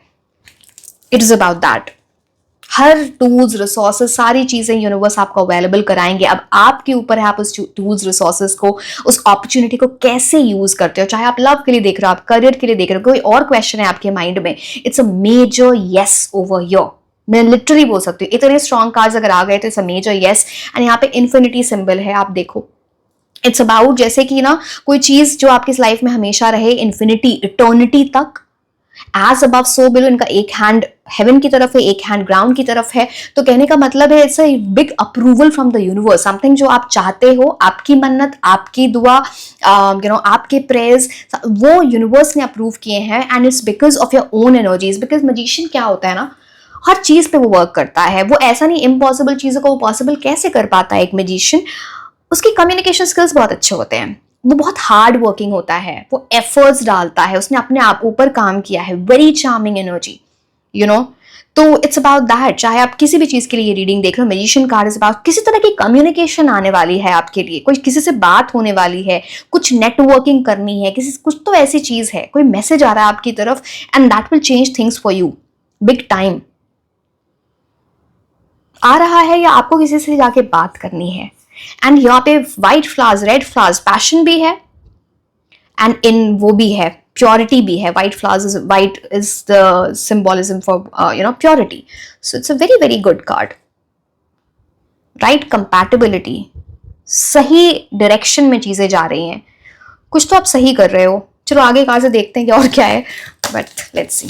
It is about that. Her tools, resources, सारी चीजें यूनिवर्स आपको अवेलेबल कराएंगे। अब आपके ऊपर है आप उस टूल्स, रिसोर्सेस को, उस अपॉर्चुनिटी को कैसे यूज करते हो। चाहे आप लव के लिए देख रहे हो, आप करियर के लिए देख रहे हो, कोई और क्वेश्चन है आपके माइंड में, it's a major yes over your. मैं लिटरली बोल सकती हूँ, इतने स्ट्रॉन्ग कार्ड्स अगर आ गए तो it's a major yes. And यहाँ पे इन्फिनिटी सिंबल है, आप देखो, इट्स अबाउट जैसे कि ना कोई चीज जो आपकी लाइफ में हमेशा रहे, इन्फिनिटी, इटर्निटी तक, एज अबव सो बिलो, इनका एक हैंड हेवन की तरफ है, एक हैंड ग्राउंड की तरफ है। तो कहने का मतलब है it's a big approval from the universe, something जो आप चाहते हो, आपकी मन्नत, आपकी दुआ, आपके प्रेयर्स, वो यूनिवर्स ने अप्रूव किए हैं, and it's because of your own energies. Because magician क्या होता है ना, हर चीज पे वो वर्क करता है। वो ऐसा नहीं इम्पॉसिबल चीजों को वो पॉसिबल कैसे कर पाता है एक मजिशियन, उसकी कम्युनिकेशन स्किल्स बहुत अच्छे होते हैं, वो बहुत हार्ड वर्किंग होता है, वो एफर्ट्स डालता है, उसने अपने आप ऊपर काम किया है, very charming energy, you know. तो इट्स अबाउट दैट, चाहे आप किसी भी चीज के लिए रीडिंग देख लो, मैजिशियन कार्ड इज अबाउट किसी तरह की कम्युनिकेशन आने वाली है आपके लिए, कोई किसी से बात होने वाली है, कुछ नेटवर्किंग करनी है, किसी कुछ तो ऐसी चीज है, कोई मैसेज आ रहा है आपकी तरफ, and that will change things for you big time. आ रहा है या आपको किसी से जाके बात करनी है, एंड यहाँ पे white flowers, red flowers, passion भी है, एंड इन वो भी है, प्योरिटी भी है। White flowers is, white is the symbolism for purity. So it's a very very good card. Right compatibility, सही डायरेक्शन में चीजें जा रही हैं, कुछ तो आप सही कर रहे हो। चलो आगे कहां से देखते हैं कि और क्या है, but let's C.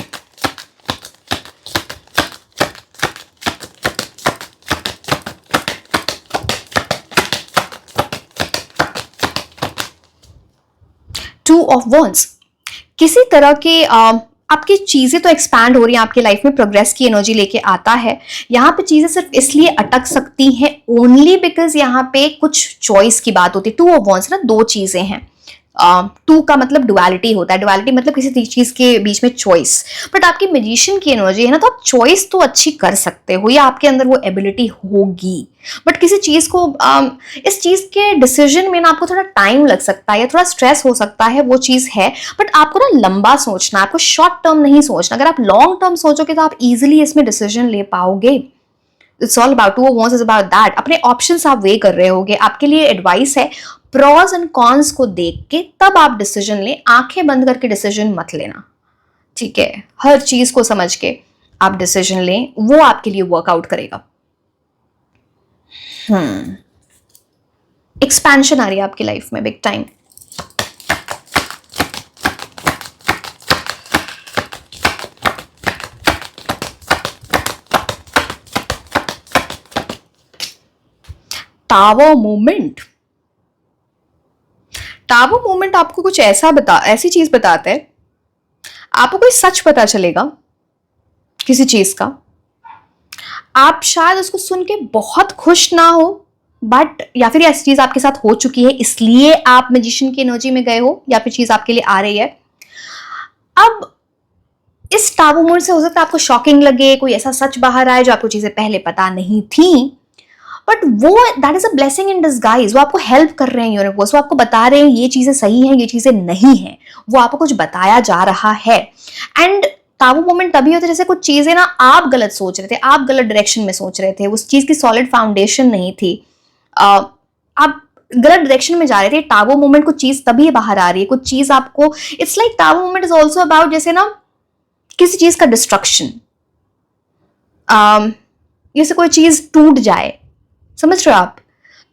Two of wands, किसी तरह के आपकी चीजें तो एक्सपैंड हो रही हैं आपकी लाइफ में, प्रोग्रेस की एनर्जी लेके आता है। यहाँ पे चीजें सिर्फ इसलिए अटक सकती हैं ओनली बिकॉज यहाँ पे कुछ चॉइस की बात होती है। टू ऑफ वॉन्ड्स ना दो चीजें हैं, टू का मतलब डुअलिटी होता है, डुअलिटी मतलब किसी चीज के बीच में चॉइस। बट आपकी मैजिशियन की एनर्जी है ना, तो आप चॉइस तो अच्छी कर सकते हो, या आपके अंदर वो एबिलिटी होगी, बट किसी चीज को इस चीज के डिसीजन में ना आपको थोड़ा टाइम लग सकता है या थोड़ा स्ट्रेस हो सकता है, वो चीज है। बट आपको ना लंबा सोचना है, आपको शॉर्ट टर्म नहीं सोचना। अगर आप लॉन्ग टर्म सोचोगे तो आप इजिली इसमें डिसीजन ले पाओगे। It's all about, two of wands is about that. अपने ऑप्शंस आप वे कर रहे होगे। आपके लिए एडवाइस है, प्रॉज एंड कॉन्स को देख के तब आप डिसीजन लें, आंखें बंद करके डिसीजन मत लेना, ठीक है। हर चीज को समझ के आप डिसीजन लें, वो आपके लिए वर्कआउट करेगा। एक्सपेंशन आ रही है आपकी लाइफ में big time. Tower movement, tower movement आपको कुछ ऐसी चीज बताता है, आपको कोई सच पता चलेगा किसी चीज का, आप शायद उसको सुन के बहुत खुश ना हो, बट या फिर ऐसी चीज आपके साथ हो चुकी है इसलिए आप मैजिशियन की एनर्जी में गए हो, या फिर चीज आपके लिए आ रही है। अब इस टावर मूवमेंट से हो सकता है आपको शॉकिंग लगे, कोई ऐसा सच बाहर आए जो आपको चीजें पहले पता नहीं थी, बट वो that is a blessing in disguise. वो आपको हेल्प कर रहे हैं यूनिवर्स, वो आपको बता रहे हैं ये चीजें सही हैं, ये चीजें नहीं हैं, वो आपको कुछ बताया जा रहा है। एंड टावर मोमेंट तभी होता है जैसे कुछ चीजें ना आप गलत सोच रहे थे, आप गलत डायरेक्शन में सोच रहे थे, उस चीज की सॉलिड फाउंडेशन नहीं थी, आप गलत डायरेक्शन में जा रहे थे। टावर मोमेंट कुछ चीज तभी बाहर आ रही है, कुछ चीज आपको, it's like tower moment is also about जैसे ना किसी चीज का डिस्ट्रक्शन, जैसे कोई चीज टूट जाए, समझ रहे हो आप।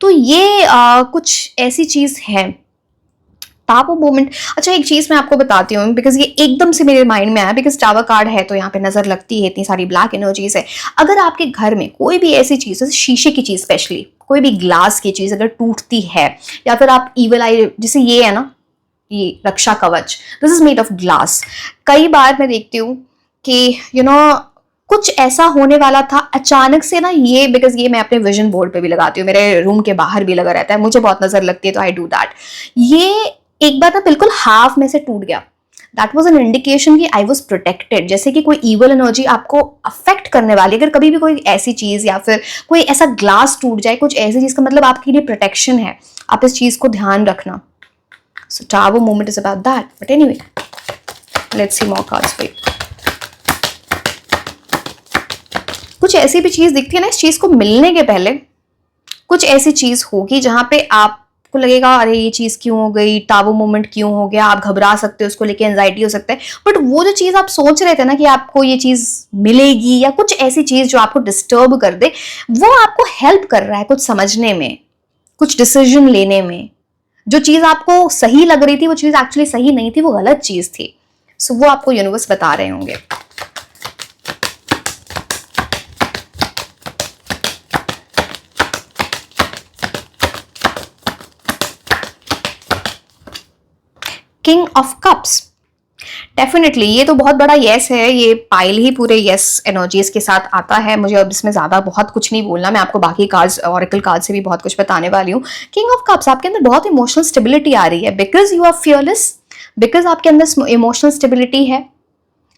तो ये कुछ ऐसी चीज है टावर मोमेंट। अच्छा एक चीज मैं आपको बताती हूँ, बिकॉज ये एकदम से मेरे माइंड में आया, बिकॉज टावर कार्ड है तो यहाँ पे नजर लगती है, इतनी सारी ब्लैक एनर्जीज है। अगर आपके घर में कोई भी ऐसी चीज, शीशे की चीज स्पेशली, कोई भी ग्लास की चीज अगर टूटती है, या फिर आप इवल आई, जैसे ये है ना, ये रक्षा कवच, this is made of glass. कई बार मैं देखती हूँ कि कुछ ऐसा होने वाला था अचानक से ना, ये बिकॉज ये मैं अपने विजन बोर्ड पे भी लगाती हूँ, मेरे रूम के बाहर भी लगा रहता है, मुझे बहुत नजर लगती है तो आई डू दैट। ये एक बार ना बिल्कुल हाफ में से टूट गया, दैट वॉज एन इंडिकेशन कि आई वॉज प्रोटेक्टेड। जैसे कि कोई ईवल एनर्जी आपको अफेक्ट करने वाली, अगर कभी भी कोई ऐसी चीज या फिर कोई ऐसा ग्लास टूट जाए, कुछ ऐसी चीज का मतलब आपके लिए प्रोटेक्शन है, आप इस चीज को ध्यान रखना। So tower moment is about that, but anyway let's see more cards for you. कुछ ऐसी भी चीज दिखती है ना, इस चीज को मिलने के पहले कुछ ऐसी चीज होगी जहां पे आपको लगेगा अरे ये चीज क्यों हो गई, टावर मोमेंट क्यों हो गया, आप घबरा सकते हो, उसको लेके एंजाइटी हो सकता है। बट वो जो चीज आप सोच रहे थे ना कि आपको ये चीज मिलेगी, या कुछ ऐसी चीज जो आपको डिस्टर्ब कर दे, वो आपको हेल्प कर रहा है कुछ समझने में, कुछ डिसीजन लेने में। जो चीज आपको सही लग रही थी वो चीज एक्चुअली सही नहीं थी, वो गलत चीज थी। सो वो आपको यूनिवर्स बता रहे होंगे। किंग ऑफ कप्स, डेफिनेटली ये तो बहुत बड़ा यस है, ये पाइल ही पूरे यस एनर्जीज के साथ आता है। मुझे अब इसमें ज्यादा बहुत कुछ नहीं बोलना, मैं आपको बाकी कार्ड्स ऑरेकल कार्ड से भी बहुत कुछ बताने वाली हूँ। किंग ऑफ कप्स, आपके अंदर बहुत इमोशनल स्टेबिलिटी आ रही है because you are fearless, because आपके अंदर इमोशनल स्टेबिलिटी है।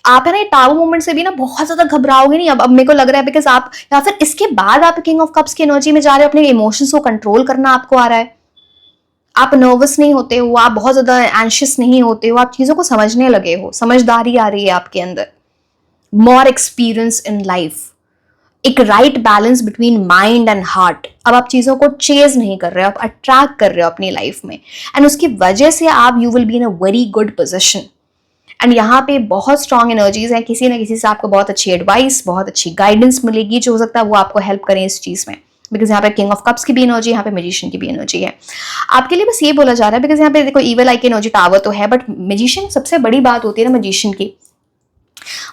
आप है ना टावर मूवमेंट से भी ना बहुत ज्यादा घबराओगे नहीं। अब मेरे को लग रहा है बिकॉज आप, या फिर इसके बाद आप किंग ऑफ कप्स की एनर्जी में जा रहे हो, अपने इमोशंस को कंट्रोल करना आपको आ रहा है। आप नर्वस नहीं होते हो, आप बहुत ज्यादा एंशियस नहीं होते हो, आप चीजों को समझने लगे हो, समझदारी आ रही है आपके अंदर, मोर एक्सपीरियंस इन लाइफ, एक right balance between mind and heart. अब आप चीजों को चेज नहीं कर रहे हो, आप अट्रैक्ट कर रहे हो अपनी लाइफ में, एंड उसकी वजह से आप you will be in a very good position. And यहाँ पे बहुत स्ट्रॉन्ग एनर्जीज है, किसी ना किसी से आपको बहुत अच्छी एडवाइस, बहुत अच्छी गाइडेंस मिलेगी, जो हो सकता है वो आपको हेल्प करें इस चीज में। बिकॉज यहाँ पे किंग ऑफ कप्स की भी एनर्जी, यहाँ पे मैजिशियन की भी एनर्जी है आपके लिए। बस ये बोला जा रहा है बिकॉज यहाँ पे देखो इविल आई की एनर्जी, टावर तो है, बट मैजिशियन सबसे बड़ी बात होती है ना मैजिशियन की,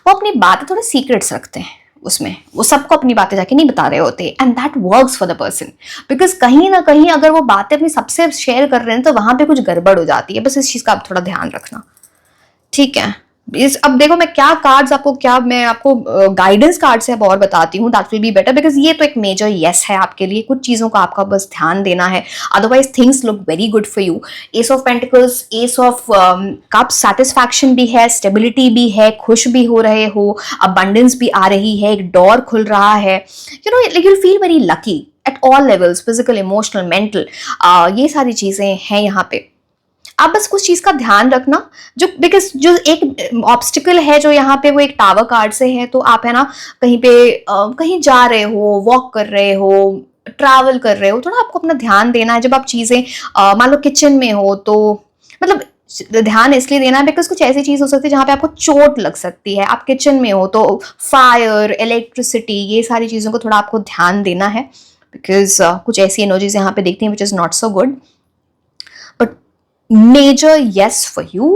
वो अपनी बातें थोड़े सीक्रेट्स रखते हैं उसमें, वो सबको अपनी बातें जाके नहीं बता रहे होते, and that works for the person. Because कहीं ना कहीं अगर वो बातें अपनी सबसे शेयर कर रहे हैं तो वहां पे कुछ गड़बड़ हो जाती है। बस इस चीज का आप थोड़ा ध्यान रखना, ठीक है। अब देखो मैं क्या कार्ड्स आपको, क्या मैं आपको गाइडेंस कार्ड से अब और बताती हूँ, that will be better, because ये तो एक मेजर यस है आपके लिए। कुछ चीजों का आपका बस ध्यान देना है, otherwise things look very good for you. Ace of pentacles, S of cups, satisfaction भी है, स्टेबिलिटी भी है, खुश भी हो रहे हो, अबंडेंस भी आ रही है, एक डोर खुल रहा है, you know you will feel very lucky at all levels, physical, emotional, mental, ये सारी चीजें हैं यहाँ पे। आप बस कुछ चीज का ध्यान रखना, जो बिकॉज जो एक ऑब्स्टिकल है जो यहाँ पे, वो एक टावर कार्ड से है। तो आप है ना कहीं पे कहीं जा रहे हो, वॉक कर रहे हो, ट्रैवल कर रहे हो, थोड़ा आपको अपना ध्यान देना है। जब आप चीजें मान लो किचन में हो तो मतलब ध्यान इसलिए देना है बिकॉज कुछ ऐसी चीज हो सकती है जहाँ पे आपको चोट लग सकती है। आप किचन में हो तो फायर, इलेक्ट्रिसिटी, ये सारी चीजों को थोड़ा आपको ध्यान देना है, बिकॉज कुछ ऐसी एनर्जीज यहाँ पे देखती हैं which is not so good. But major yes for you,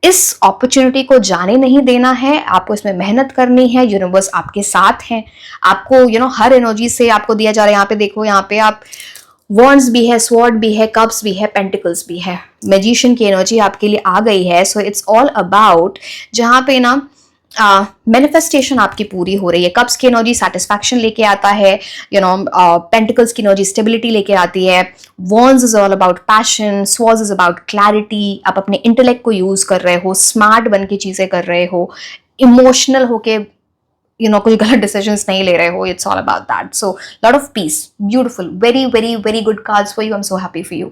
इस अपॉर्चुनिटी को जाने नहीं देना है, आपको इसमें मेहनत करनी है, यूनिवर्स आपके साथ है। आपको हर एनर्जी से आपको दिया जा रहा है। यहाँ पे देखो, यहाँ पे आप वॉन्ड्स भी है, स्वॉर्ड भी है, कप्स भी है, पेंटिकल्स भी है, मैजिशियन की एनर्जी आपके लिए आ गई है। सो इट्स ऑल अबाउट, जहाँ पे ना मैनिफेस्टेशन आपकी पूरी हो रही है। कप्स की एनर्जी सेटिस्फैक्शन लेके आता है, पेंटिकल्स की एनर्जी स्टेबिलिटी लेके आती है, wands is all about passion, swords is about clarity, आप अपने इंटेलेक्ट को यूज कर रहे हो, स्मार्ट बन के चीजें कर रहे हो, इमोशनल होके कुछ गलत डिसीजंस नहीं ले रहे हो। It's all about that. So lot of peace, beautiful, very very very good cards for you. I am so happy for you.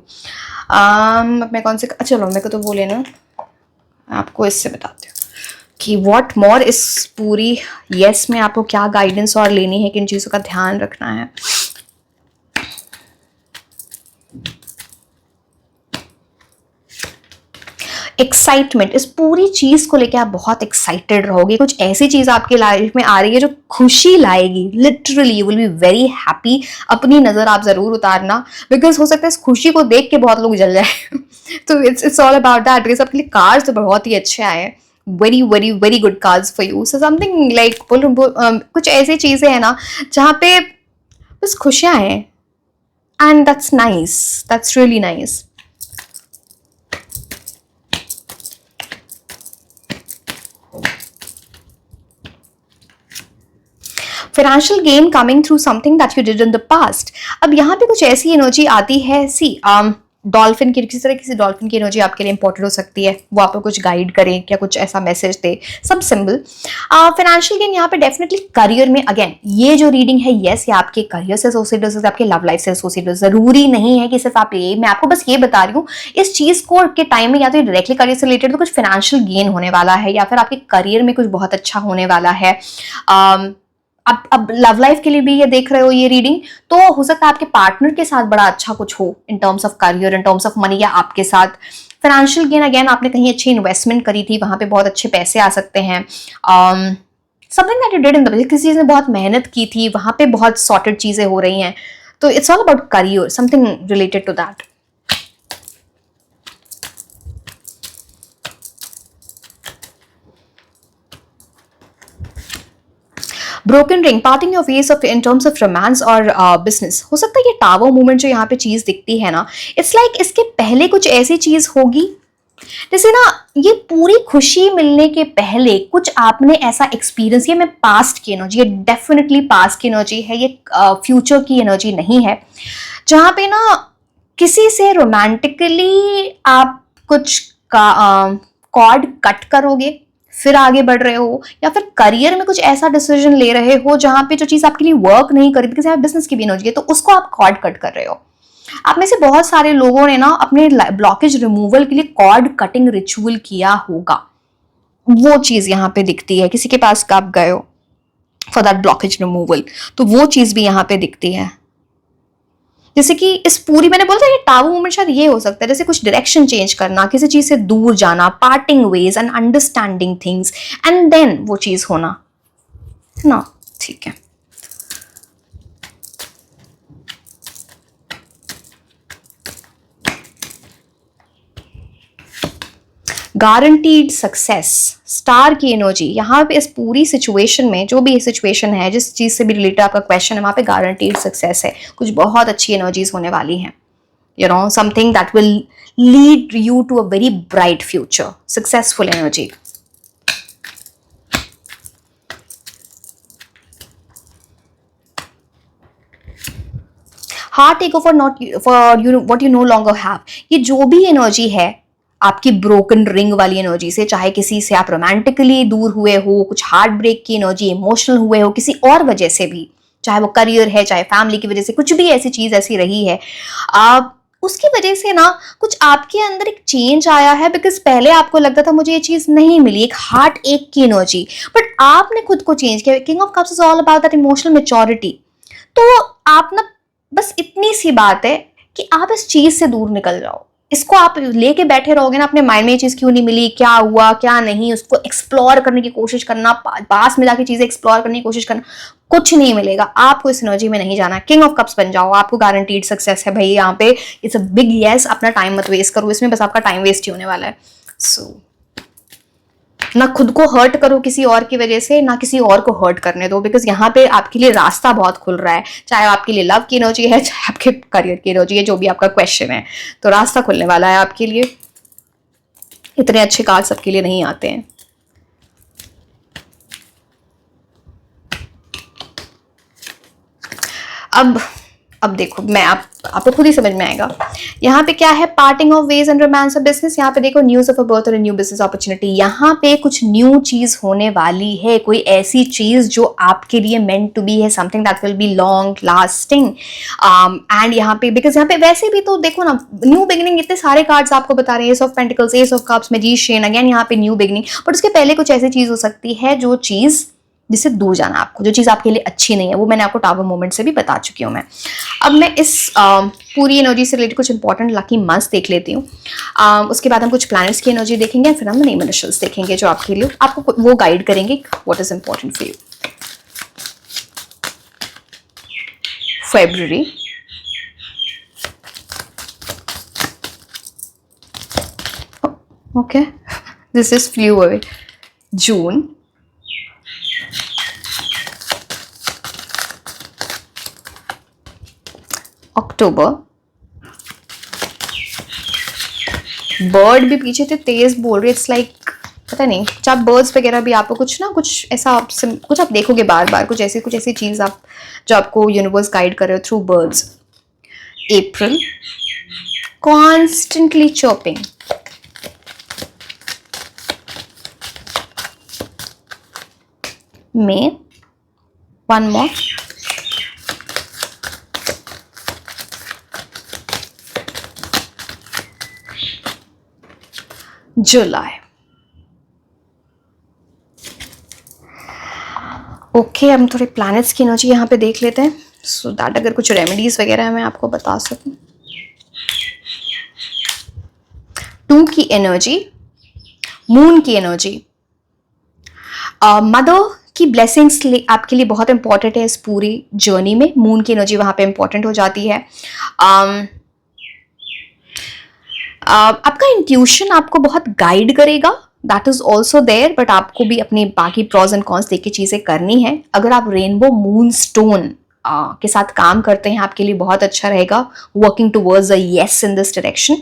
मैं कौन से, चलो मेरे को तो बोले ना, आपको इससे बताती हूँ कि व्हाट मोर, इस पूरी यस में आपको क्या गाइडेंस और लेनी है, किन चीजों का ध्यान रखना है। एक्साइटमेंट, इस पूरी चीज को लेके आप बहुत एक्साइटेड रहोगे। कुछ ऐसी चीज आपकी लाइफ में आ रही है जो खुशी लाएगी, literally you will be very happy. अपनी नजर आप जरूर उतारना, बिकॉज हो सकता है इस खुशी को देख के बहुत लोग जल जाए। तो इट्स ऑल अबाउट दैट। ये सबके लिए कार्ड्स तो बहुत ही अच्छे आए हैं, very very very good cards for you. So something like कुछ ऐसी चीजें हैं ना जहाँ पे बस खुशियां हैं, and that's nice, that's really nice. Financial gain coming through something that you did in the past. अब यहाँ पे कुछ ऐसी एनर्जी आती है, सी डॉल्फिन की, किसी तरह किसी डॉल्फिन की एनर्जी आपके लिए इंपॉर्टेंट हो सकती है, वो आपको कुछ गाइड करे, क्या कुछ ऐसा मैसेज दे, सब सिंबल। फाइनेंशियल गेन यहाँ पे डेफिनेटली करियर में, अगेन ये जो रीडिंग है यस, ये आपके करियर से एसोसिएट हो सकता है, आपके लव लाइफ से एसोसिएट हो, जरूरी नहीं है कि सिर्फ आप ये, मैं आपको बस ये बता रही हूँ इस चीज को के टाइम में, या तो डायरेक्टली करियर से रिलेटेड तो कुछ फाइनेंशियल गेन होने वाला है, या फिर आपके करियर में कुछ बहुत अच्छा होने वाला है। अब लव लाइफ के लिए भी ये देख रहे हो ये रीडिंग, तो हो सकता है आपके पार्टनर के साथ बड़ा अच्छा कुछ हो इन terms of career, in terms of money, या आपके साथ फाइनेंशियल गेन। अगेन आपने कहीं अच्छी इन्वेस्टमेंट करी थी, वहां पे बहुत अच्छे पैसे आ सकते हैं। Something that you did in the business, किसी चीज ने बहुत मेहनत की थी, वहां पे बहुत सॉर्टेड चीजें हो रही हैं। तो it's all about career, something related to that. Broken ring, parting your ways off in terms of romance और बिजनेस। हो सकता है ये टावर मूवमेंट जो यहाँ पे चीज दिखती है ना, इट्स लाइक इसके पहले कुछ ऐसी चीज होगी, जैसे ना ये पूरी खुशी मिलने के पहले कुछ आपने ऐसा एक्सपीरियंस, ये मैं पास्ट की एनर्जी, ये डेफिनेटली पास्ट की एनर्जी है, ये फ्यूचर की एनर्जी नहीं है, जहां पे ना किसी से रोमांटिकली आप कुछ कॉर्ड कट करोगे, फिर आगे बढ़ रहे हो, या फिर करियर में कुछ ऐसा डिसीजन ले रहे हो जहां पे जो चीज आपके लिए वर्क नहीं करी, बिकॉज बिजनेस की भी एनर्जी है, तो उसको आप कॉर्ड कट कर रहे हो। आप में से बहुत सारे लोगों ने ना अपने ब्लॉकेज रिमूवल के लिए कॉर्ड कटिंग रिचुअल किया होगा, वो चीज यहाँ पे दिखती है। किसी के पास आप गए हो फॉर दैट ब्लॉकेज रिमूवल, तो वो चीज भी यहाँ पे दिखती है। जैसे कि इस पूरी, मैंने बोला था ये टावर मूवमेंट शायद ये हो सकता है, जैसे कुछ डायरेक्शन चेंज करना, किसी चीज से दूर जाना, parting ways and understanding things, and then वो चीज होना, है ना। ठीक है, गारंटीड सक्सेस, स्टार की एनर्जी यहाँ पे इस पूरी सिचुएशन में, जो भी सिचुएशन है, जिस चीज से भी रिलेटेड आपका क्वेश्चन है, वहां पे गारंटीड सक्सेस है। कुछ बहुत अच्छी एनर्जीज होने वाली हैं, you know, something that will lead you to a very bright future, successful energy. Heart take over not for you what you no longer have, ये जो भी एनर्जी है आपकी ब्रोकन रिंग वाली एनर्जी से, चाहे किसी से आप रोमांटिकली दूर हुए हो, कुछ हार्ट ब्रेक की एनर्जी, इमोशनल हुए हो किसी और वजह से भी, चाहे वो करियर है, चाहे फैमिली की वजह से, कुछ भी ऐसी चीज ऐसी रही है, आप उसकी वजह से ना कुछ आपके अंदर एक चेंज आया है, बिकॉज पहले आपको लगता था मुझे ये चीज नहीं मिली, एक हार्ट एक की एनर्जी, बट आपने खुद को चेंज किया। King of cups is all about that emotional maturity. तो आप ना बस इतनी सी बात है कि आप इस चीज से दूर निकल जाओ। इसको आप लेके बैठे रहोगे ना अपने माइंड में, ये चीज क्यों नहीं मिली, क्या हुआ क्या नहीं, उसको एक्सप्लोर करने की कोशिश करना, पास में जाके चीजें एक्सप्लोर करने की कोशिश करना, कुछ नहीं मिलेगा। आपको इस एनर्जी में नहीं जाना। किंग ऑफ कप्स बन जाओ, आपको गारंटीड सक्सेस है भाई यहाँ पे। It's a big yes. अपना टाइम मत वेस्ट करो इसमें, बस आपका टाइम वेस्ट ही होने वाला है। सो ना खुद को हर्ट करो किसी और की वजह से, ना किसी और को हर्ट करने दो, बिकॉज यहाँ पे आपके लिए रास्ता बहुत खुल रहा है। चाहे आपके लिए लव की एनर्जी है, चाहे आपके करियर की एनर्जी है, जो भी आपका क्वेश्चन है, तो रास्ता खुलने वाला है आपके लिए। इतने अच्छे कार्ड सबके लिए नहीं आते हैं। अब देखो, मैं आपको खुद ही समझ में आएगा। यहाँ पे क्या है, parting of ways and romance of business. यहाँ पे देखो, न्यूज ऑफ अ बर्थ और न्यू बिजनेस अपॉर्चुनिटी। यहाँ पे कुछ न्यू चीज होने वाली है, कोई ऐसी चीज जो आपके लिए मेंट टू बी है, something that will B long lasting. And यहाँ पे बिकॉज यहाँ पे वैसे भी तो देखो ना, न्यू बिगिनिंग, इतने सारे कार्ड्स आपको बता रहे हैं, S of pentacles, S of cups, magician, again यहाँ पे न्यू बिगिनिंग। बट उसके पहले कुछ ऐसी चीज हो सकती है जो चीज जिससे दूर जाना आपको, जो चीज़ आपके लिए अच्छी नहीं है, वो मैंने आपको टावर मोमेंट से भी बता चुकी हूँ मैं। अब मैं इस पूरी एनर्जी से रिलेटेड कुछ इंपॉर्टेंट लकी मंथ्स देख लेती हूँ। उसके बाद हम कुछ प्लैनेट्स की एनर्जी देखेंगे, फिर हम नेम इनिशियल्स देखेंगे जो आपके लिए आपको वो गाइड करेंगे what is important for you. February, okay, this is flew away. June, October, bird भी पीछे थे तेज बोल रहे, इट्स लाइक पता नहीं, जब बर्ड्स वगैरह भी आपको कुछ ना कुछ ऐसा कुछ आप देखोगे बार बार, कुछ ऐसी चीज आप जो आपको यूनिवर्स गाइड कर रहे हो through birds. April, constantly chopping. May, one more. July. Okay, हम थोड़े प्लैनेट्स की एनर्जी यहाँ पे देख लेते हैं, सो दैट अगर कुछ रेमेडीज वगैरह मैं आपको बता सकूं। 2 की एनर्जी, मून की एनर्जी, मदर की ब्लेसिंग्स आपके लिए बहुत इंपॉर्टेंट है इस पूरी जर्नी में। मून की एनर्जी वहां पे इंपॉर्टेंट हो जाती है। आपका इंट्यूशन आपको बहुत गाइड करेगा that is also there, but आपको भी अपनी बाकी प्रॉज एंड कॉन्स देख के चीजें करनी है. अगर आप रेनबो मून स्टोन के साथ काम करते हैं आपके लिए बहुत अच्छा रहेगा. Working towards a yes in this direction.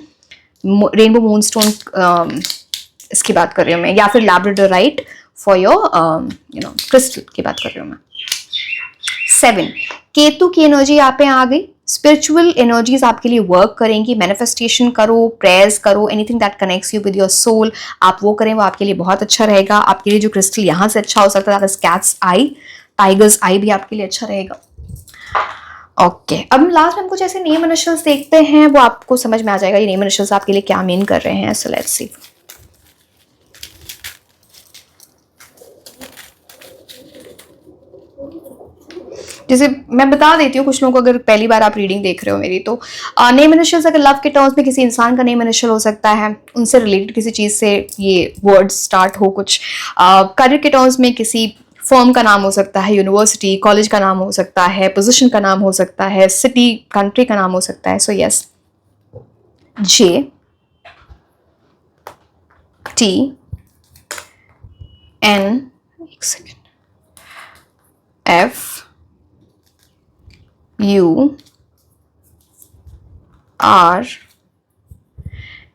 Rainbow moon stone इसकी बात कर रही हूँ मैं, या फिर लैब्राडोराइट फॉर योर क्रिस्टल की बात कर रही हूँ मैं. 7 केतु की एनर्जी यहाँ पे आ गई. स्पिरिचुअल एनर्जीज आपके लिए वर्क करेंगी. मैनिफेस्टेशन करो, प्रेयर्स करो, anything that connects you with your soul, आप वो करें, वो आपके लिए बहुत अच्छा रहेगा. आपके लिए जो क्रिस्टल यहाँ से अच्छा हो सकता है, कैट्स आई, टाइगर्स आई भी आपके लिए अच्छा रहेगा. ओके, अब लास्ट में हम कुछ ऐसे नेम इनिशियल्स देखते हैं, वो आपको समझ में आ जाएगा ये नेम इनिशियल्स आपके लिए क्या मीन कर रहे हैं. So let's see. जैसे मैं बता देती हूँ कुछ लोगों को, अगर पहली बार आप रीडिंग देख रहे हो मेरी, तो नेम इनिशियल्स अगर लव के टर्म्स में किसी इंसान का नेम इनिशियल हो सकता है, उनसे रिलेटेड किसी चीज़ से ये वर्ड्स स्टार्ट हो. कुछ करियर के टर्म्स में किसी फर्म का नाम हो सकता है, यूनिवर्सिटी कॉलेज का नाम हो सकता है, पोजीशन का नाम हो सकता है, सिटी कंट्री का नाम हो सकता है. So yes, J T N एक second F U R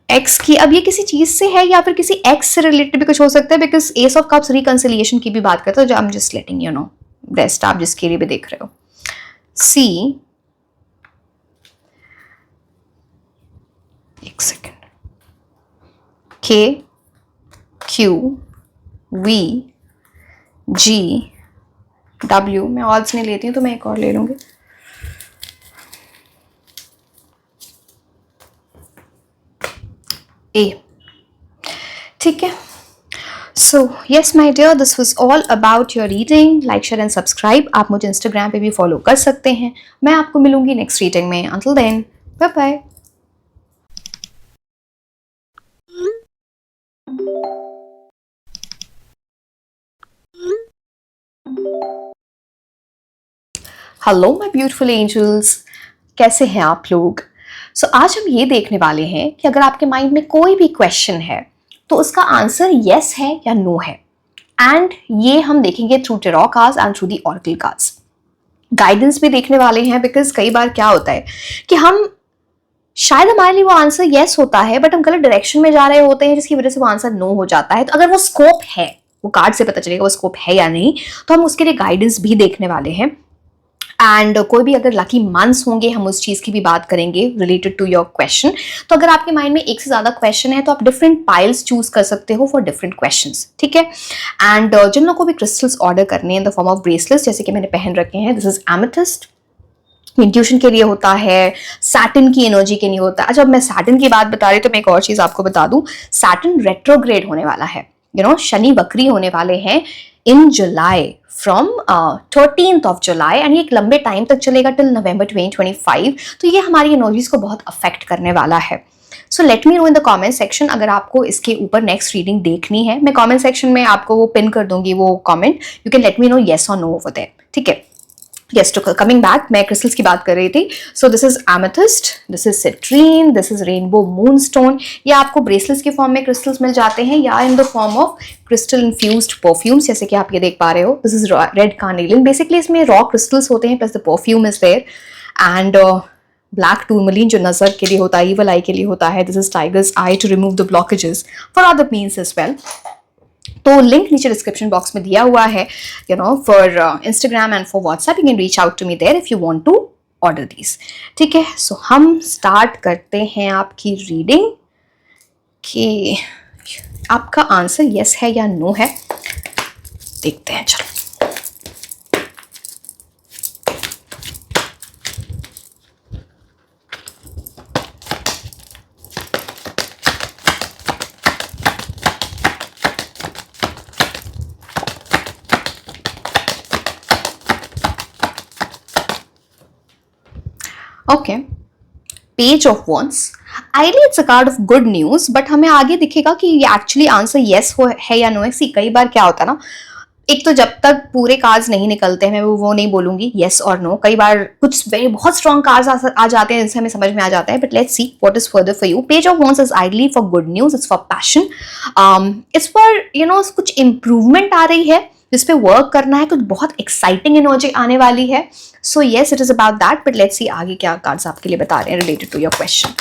X की. अब ये किसी चीज से है या फिर किसी एक्स से रिलेटेड भी कुछ हो सकता है, because S of cups reconciliation की भी बात करते हैं. जो I am just letting you know, rest आप जिसके लिए भी देख रहे हो. C एक second K Q V G W. मैं ऑल्स नहीं लेती हूँ तो मैं एक और ले लूंगी. A. ठीक है. So yes my dear, this was all about your reading. Like, share and subscribe. आप मुझे इंस्टाग्राम पे भी फॉलो कर सकते हैं. मैं आपको मिलूंगी नेक्स्ट रीडिंग में. Until then, bye bye. Hello my beautiful angels, कैसे हैं आप लोग. सो आज हम ये देखने वाले हैं कि अगर आपके माइंड में कोई भी क्वेश्चन है तो उसका आंसर येस है या नो है. एंड ये हम देखेंगे through tarot cards and through the oracle cards. Guidance भी देखने वाले हैं, बिकॉज कई बार क्या होता है कि हम शायद हमारे लिए वो आंसर येस होता है, बट हम गलत डायरेक्शन में जा रहे होते हैं, जिसकी वजह से वो आंसर नो हो जाता है. तो अगर वो स्कोप है, वो कार्ड से पता चलेगा वो स्कोप है या नहीं, तो हम उसके लिए गाइडेंस भी देखने वाले हैं. एंड कोई भी अगर लकी मंथ्स होंगे, हम उस चीज की भी बात करेंगे रिलेटेड टू योर क्वेश्चन. तो अगर आपके माइंड में एक से ज्यादा क्वेश्चन है तो आप डिफरेंट पाइल्स चूज कर सकते हो फॉर डिफरेंट क्वेश्चंस. ठीक है. एंड जिन लोगों को भी क्रिस्टल्स ऑर्डर करने हैं in the form of bracelets, जैसे कि मैंने पहन रखे हैं, दिस इज एमेथिस्ट. इंट्यूशन के लिए होता है, सैटर्न की एनर्जी के लिए होता है. अच्छा, अब मैं सैटर्न की बात बता रही तो मैं एक और चीज आपको बता दूं. सैटर्न रेट्रोग्रेड होने वाला है, शनि वक्री होने वाले हैं in July, from 13th of July, and ये एक लंबे टाइम तक चलेगा टिल नवंबर 2025. तो ये हमारी एनर्जीज को बहुत अफेक्ट करने वाला है. So let me no in the comment section अगर आपको इसके ऊपर नेक्स्ट रीडिंग देखनी है. मैं कमेंट सेक्शन में आपको वो पिन कर दूंगी वो comment. You can let me no yes और नो ओवर देयर. ठीक है. Yes, to coming back, मैं क्रिस्टल्स की बात कर रही थी. So this is amethyst, this is citrine, this is rainbow moonstone. ये आपको ब्रेसलेट्स के फॉर्म में क्रिस्टल्स मिल जाते हैं या in the form of crystal infused perfumes, जैसे कि आप ये देख पा रहे हो. This is red carnelian. Basically इसमें रॉ क्रिस्टल्स होते हैं, plus the perfume is there. And black tourmaline जो नजर के लिए होता है, ईवल आई के लिए होता है. This is tiger's eye to remove the blockages for other means as well. तो लिंक नीचे डिस्क्रिप्शन बॉक्स में दिया हुआ है, for Instagram and for WhatsApp. You can reach out to me there if you want to order these. ठीक है. सो हम start करते हैं आपकी रीडिंग कि आपका आंसर यस है या नो है. देखते हैं. चलो. Okay, page of wands. Ideally it's a card of good news, but हमें आगे दिखेगा कि ये एक्चुअली आंसर येस है या नो है. सी, कई बार क्या होता है ना, एक तो जब तक पूरे कार्ड्स नहीं निकलते हैं मैं वो नहीं बोलूंगी येस और नो, कई बार कुछ बहुत स्ट्रॉन्ग कार्ड्स आ जाते हैं जिनसे हमें समझ में आ जाता है, but let's see what is further for you. Page of wands is ideally for good news, it's for passion, it's for कुछ इंप्रूवमेंट आ रही है जिस पे वर्क करना है, कुछ बहुत एक्साइटिंग एनर्जी आने वाली है। So yes it is about that, but let's see आगे क्या कार्ड्स आपके लिए बता रहे हैं related to your question.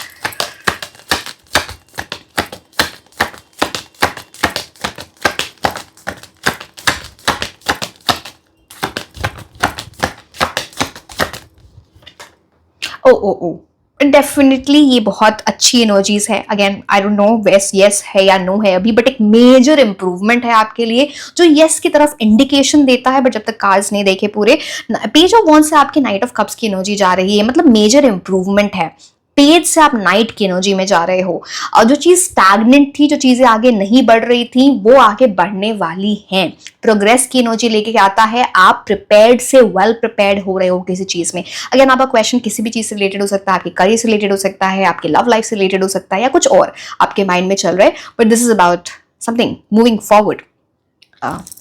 Oh oh oh definitely ये बहुत अच्छी एनर्जीज है। अगेन आई डोंट नो वेस येस है या नो है अभी, बट एक मेजर इंप्रूवमेंट है आपके लिए जो येस की तरफ इंडिकेशन देता है, बट जब तक कार्ड्स नहीं देखे पूरे। पेज ऑफ वॉन्ड्स से आपके नाइट ऑफ कप्स की एनर्जी जा रही है, मतलब मेजर इंप्रूवमेंट है। पेज से आप नाइट की एनर्जी में जा रहे हो, और जो चीज स्टैग्नेंट थी, जो चीजें आगे नहीं बढ़ रही थी, वो आगे बढ़ने वाली हैं। प्रोग्रेस की एनर्जी लेके आता है, आप प्रिपेयर्ड से वेल प्रिपेयर्ड हो रहे हो किसी चीज में। अगर आपका क्वेश्चन किसी भी चीज से रिलेटेड हो सकता है, आपके करियर से रिलेटेड हो सकता है, आपके लव लाइफ से रिलेटेड हो सकता है, या कुछ और आपके माइंड में चल रहा है, but this is about something moving forward,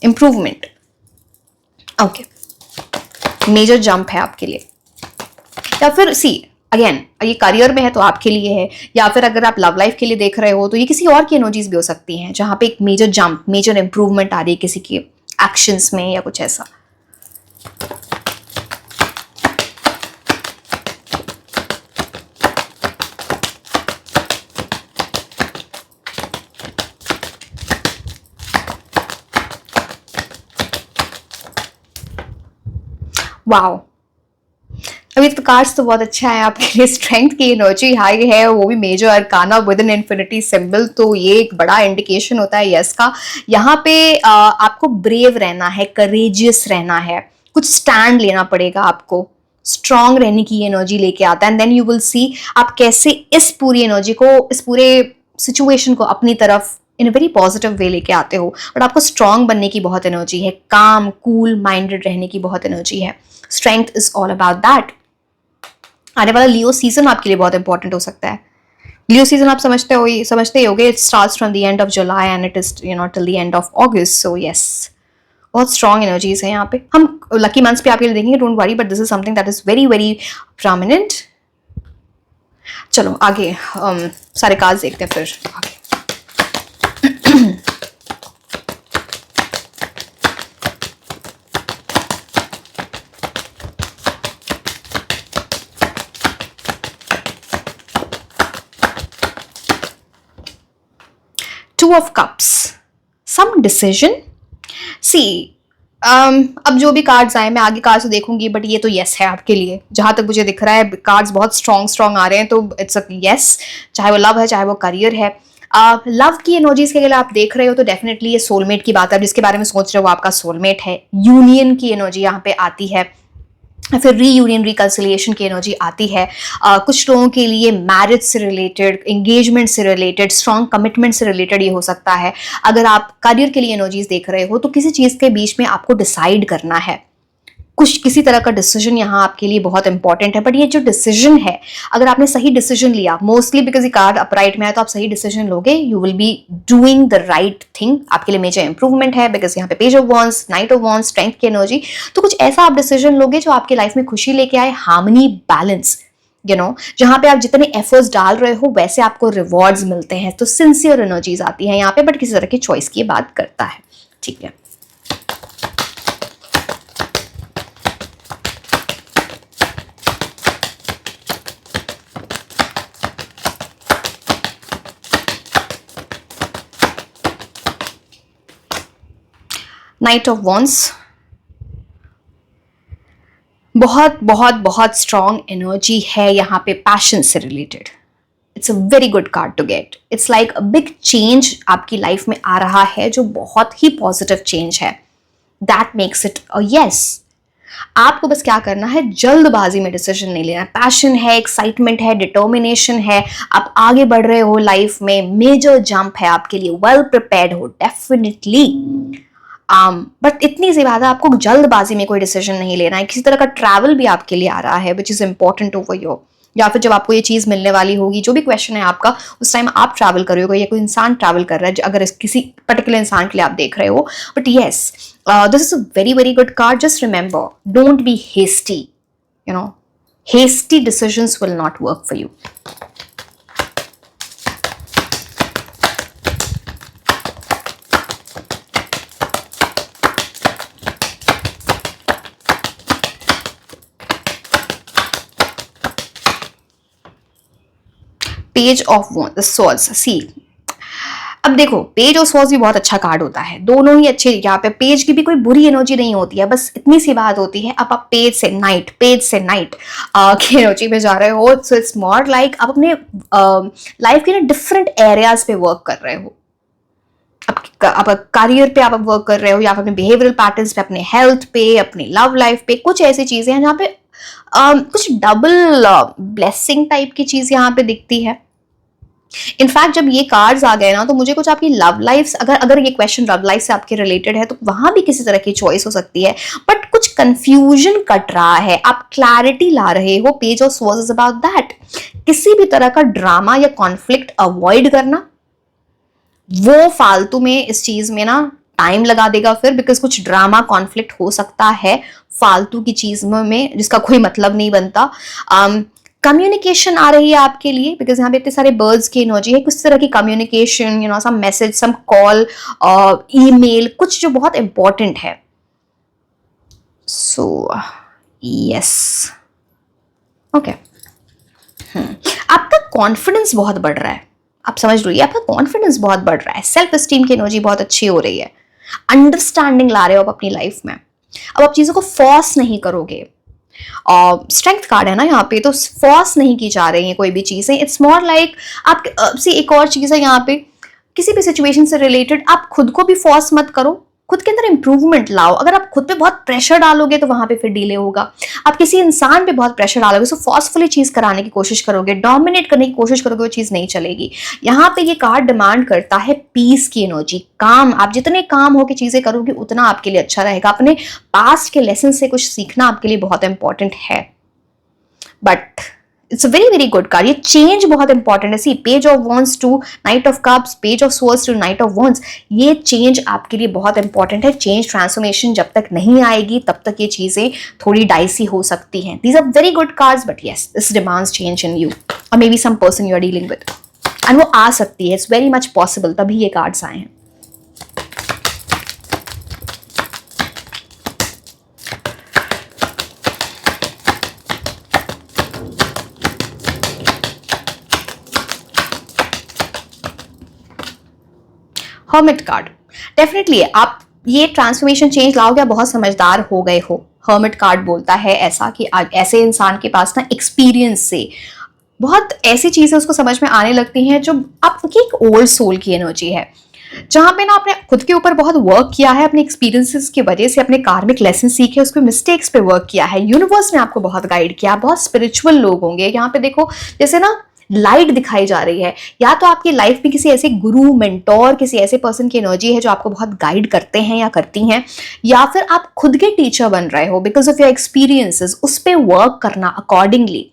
improvement. Okay, major jump है आपके लिए। या फिर सी अगेन ये करियर में है तो आपके लिए है, या फिर अगर आप लव लाइफ के लिए देख रहे हो तो ये किसी और की एनर्जीज भी हो सकती हैं जहां पे एक मेजर जंप, मेजर इंप्रूवमेंट आ रही है किसी के एक्शंस में या कुछ ऐसा। वाओ, अभी तो कार्ड्स तो बहुत अच्छा है आपके लिए। स्ट्रेंथ की एनर्जी हाई है, वो भी major arcana with an infinity symbol, तो ये एक बड़ा इंडिकेशन होता है यस का। यहाँ पे आपको ब्रेव रहना है, करेजियस रहना है, कुछ स्टैंड लेना पड़ेगा आपको, स्ट्रांग रहने की एनर्जी लेके आता है। And then you will see आप कैसे इस पूरी एनर्जी को, इस पूरे सिचुएशन को अपनी तरफ इन अ वेरी पॉजिटिव वे लेके आते हो। बट आपको स्ट्रांग बनने की बहुत एनर्जी है, काम कूल माइंडेड रहने की बहुत एनर्जी है। Strength is all about that. आने वाला लियो सीजन आपके लिए बहुत इंपॉर्टेंट हो सकता है। लियो सीजन आप समझते ही होगे, it starts from the end of July and it is till the end of August. So yes, बहुत स्ट्रॉन्ग एनर्जीज है यहाँ पे। हम लकी मंथ्स पे आपके लिए देखेंगे, don't worry, but this is something that is very very prominent. चलो आगे सारे कार्ड्स देखते हैं फिर आगे। Two of Cups, some decision. See, अब जो भी कार्ड्स आए मैं आगे कार्ड्स देखूंगी, बट ये तो यस है आपके लिए जहां तक मुझे दिख रहा है। कार्ड्स बहुत स्ट्रॉन्ग आ रहे हैं, तो इट्स अ यस, चाहे वो लव है चाहे वो करियर है। लव की एनर्जीज के लिए आप देख रहे हो तो डेफिनेटली ये सोलमेट की बात है, जिसके बारे में सोच रहे हो वो आपका सोलमेट है। यूनियन की एनर्जी यहाँ पे आती है, फिर रीयूनियन रिकंसिलिएशन की एनर्जी आती है। कुछ लोगों के लिए मैरिज से रिलेटेड, एंगेजमेंट से रिलेटेड, स्ट्रॉन्ग कमिटमेंट से रिलेटेड ये हो सकता है। अगर आप करियर के लिए एनर्जीज देख रहे हो तो किसी चीज़ के बीच में आपको डिसाइड करना है, कुछ किसी तरह का डिसीजन यहाँ आपके लिए बहुत इंपॉर्टेंट है। बट ये जो डिसीजन है, अगर आपने सही डिसीजन लिया, मोस्टली बिकॉज ये कार्ड अपराइट में है तो आप सही डिसीजन लोगे, you will be doing the right thing. आपके लिए मेजर इंप्रूवमेंट है बिकॉज यहाँ पे page of wands, night of wands, strength की एनर्जी, तो कुछ ऐसा आप डिसीजन लोगे जो आपके लाइफ में खुशी लेके आए, हार्मनी, बैलेंस, जहां पे आप जितने एफर्ट्स डाल रहे हो वैसे आपको रिवॉर्ड्स मिलते हैं। तो सिंसियर एनर्जीज आती है यहाँ पे, बट किसी तरह की चॉइस की बात करता है। ठीक है, नाइट ऑफ वॉन्ड्स, बहुत बहुत बहुत स्ट्रॉन्ग एनर्जी है यहाँ पे पैशन से related. It's a very good card to get. It's like a big change आपकी लाइफ में आ रहा है जो बहुत ही पॉजिटिव चेंज है। That makes it a yes. आपको बस क्या करना है, जल्दबाजी में डिसीजन नहीं लेना। पैशन है, एक्साइटमेंट है, डिटर्मिनेशन है, आप आगे बढ़ रहे हो लाइफ में, मेजर जंप है आपके लिए, वेल प्रिपेयर्ड हो डेफिनेटली। बट इतनी सी बात है, आपको जल्दबाजी में कोई डिसीजन नहीं लेना है। किसी तरह का ट्रैवल भी आपके लिए आ रहा है which is important over your या फिर जब आपको ये चीज़ मिलने वाली होगी, जो भी क्वेश्चन है आपका, उस टाइम आप ट्रैवल कर रहे हो या कोई इंसान ट्रैवल कर रहा है, अगर किसी पर्टिकुलर इंसान के लिए आप देख रहे हो. But yes, this is a very very good card. Just remember, don't be hasty. You know, hasty decisions will not work for you. Page of swords. See, अब देखो, पेज और स्वॉर्ड्स भी बहुत अच्छा कार्ड होता है, दोनों ही अच्छे. यहाँ पे पेज की भी कोई बुरी एनर्जी नहीं होती है, बस इतनी सी बात होती है, अब आप पेज से नाइट की एनर्जी में जा रहे हो. सो इट्स मोर लाइक आप अपने लाइफ के ना डिफरेंट एरियाज पे वर्क कर रहे हो. आप करियर पे आप वर्क कर रहे हो, या अपने बिहेवियरल पैटर्न्स पे, अपने हेल्थ पे, अपनी लव लाइफ पे. कुछ ऐसी चीजें हैं जहाँ पे कुछ डबल ब्लेसिंग टाइप की चीज यहाँ पे दिखती है. इनफैक्ट जब ये कार्ड्स आ गए ना, तो मुझे कुछ आपकी लव लाइफ, अगर ये क्वेश्चन लव लाइफ से आपके रिलेटेड है, तो वहां भी किसी तरह की चॉइस हो सकती है. बट कुछ कंफ्यूजन कट रहा है, आप क्लैरिटी ला रहे हो. Page of swords is about that. किसी भी तरह का ड्रामा या कॉन्फ्लिक्ट अवॉइड करना, वो फालतू में इस चीज में ना टाइम लगा देगा फिर, बिकॉज कुछ ड्रामा कॉन्फ्लिक्ट हो सकता है फालतू की चीज में जिसका कोई मतलब नहीं बनता. कम्युनिकेशन आ रही है आपके लिए, बिकॉज यहाँ पे इतने सारे बर्ड्स की एनर्जी है. कुछ तरह की communication, you know, some message, some call, email, कुछ जो बहुत इंपॉर्टेंट है. So yes, okay. आपका कॉन्फिडेंस बहुत बढ़ रहा है, आप समझ लो, ये आपका कॉन्फिडेंस बहुत बढ़ रहा है. सेल्फ एस्टीम की एनर्जी बहुत अच्छी हो रही है. अंडरस्टैंडिंग ला रहे हो आप अपनी लाइफ में. अब आप चीजों को फोर्स नहीं करोगे. स्ट्रेंथ कार्ड है ना यहाँ पे, तो फोर्स नहीं की जा रही है कोई भी चीजें. इट्स मोर लाइक आप सी, एक और चीज है यहाँ पे, किसी भी सिचुएशन से रिलेटेड आप खुद को भी फोर्स मत करो, खुद के अंदर इंप्रूवमेंट लाओ. अगर आप खुद पे बहुत प्रेशर डालोगे तो वहां पे फिर डिले होगा. आप किसी इंसान पे बहुत प्रेशर डालोगे, सो फोर्सफुली चीज कराने की कोशिश करोगे, डोमिनेट करने की कोशिश करोगे, वो चीज नहीं चलेगी. यहाँ पे ये कार्ड डिमांड करता है पीस की एनर्जी, काम. आप जितने काम होकर चीजें करोगे उतना आपके लिए अच्छा रहेगा. अपने पास्ट के लेसन से कुछ सीखना आपके लिए बहुत इंपॉर्टेंट है. But it's a very very good card. ये चेंज बहुत इंपॉर्टेंट है. See, page of wands to knight of cups, page of swords to knight of wands. ये चेंज आपके लिए बहुत इंपॉर्टेंट है. चेंज, ट्रांसफॉर्मेशन जब तक नहीं आएगी तब तक ये चीजें थोड़ी डाइसी हो सकती हैं. These are very good cards, but yes, this demands change in you और may be some person you are dealing with, and वो आ सकती है. इट्स वेरी मच पॉसिबल, तभी ये कार्ड्स आए हैं. हर्मिट कार्ड, डेफिनेटली आप ये ट्रांसफॉर्मेशन चेंज लाओगे, आप बहुत समझदार हो गए हो. हर्मिट कार्ड बोलता है ऐसा कि ऐसे इंसान के पास ना एक्सपीरियंस से बहुत ऐसी चीजें उसको समझ में आने लगती हैं जो आपकी एक ओल्ड सोल की एनर्जी है, जहां पे ना आपने खुद के ऊपर बहुत वर्क किया है, अपने एक्सपीरियंसेस की वजह से अपने कार्मिक लेसन सीखे, उसके मिस्टेक्स पे वर्क किया है. यूनिवर्स ने आपको बहुत गाइड किया. बहुत स्पिरिचुअल लोग होंगे यहाँ पे. देखो, जैसे ना लाइट दिखाई जा रही है, या तो आपकी लाइफ में किसी ऐसे गुरु, मेंटोर, किसी ऐसे पर्सन की एनर्जी है जो आपको बहुत गाइड करते हैं या करती हैं, या फिर आप खुद के टीचर बन रहे हो बिकॉज ऑफ योर एक्सपीरियंसेस. उस पर वर्क करना अकॉर्डिंगली.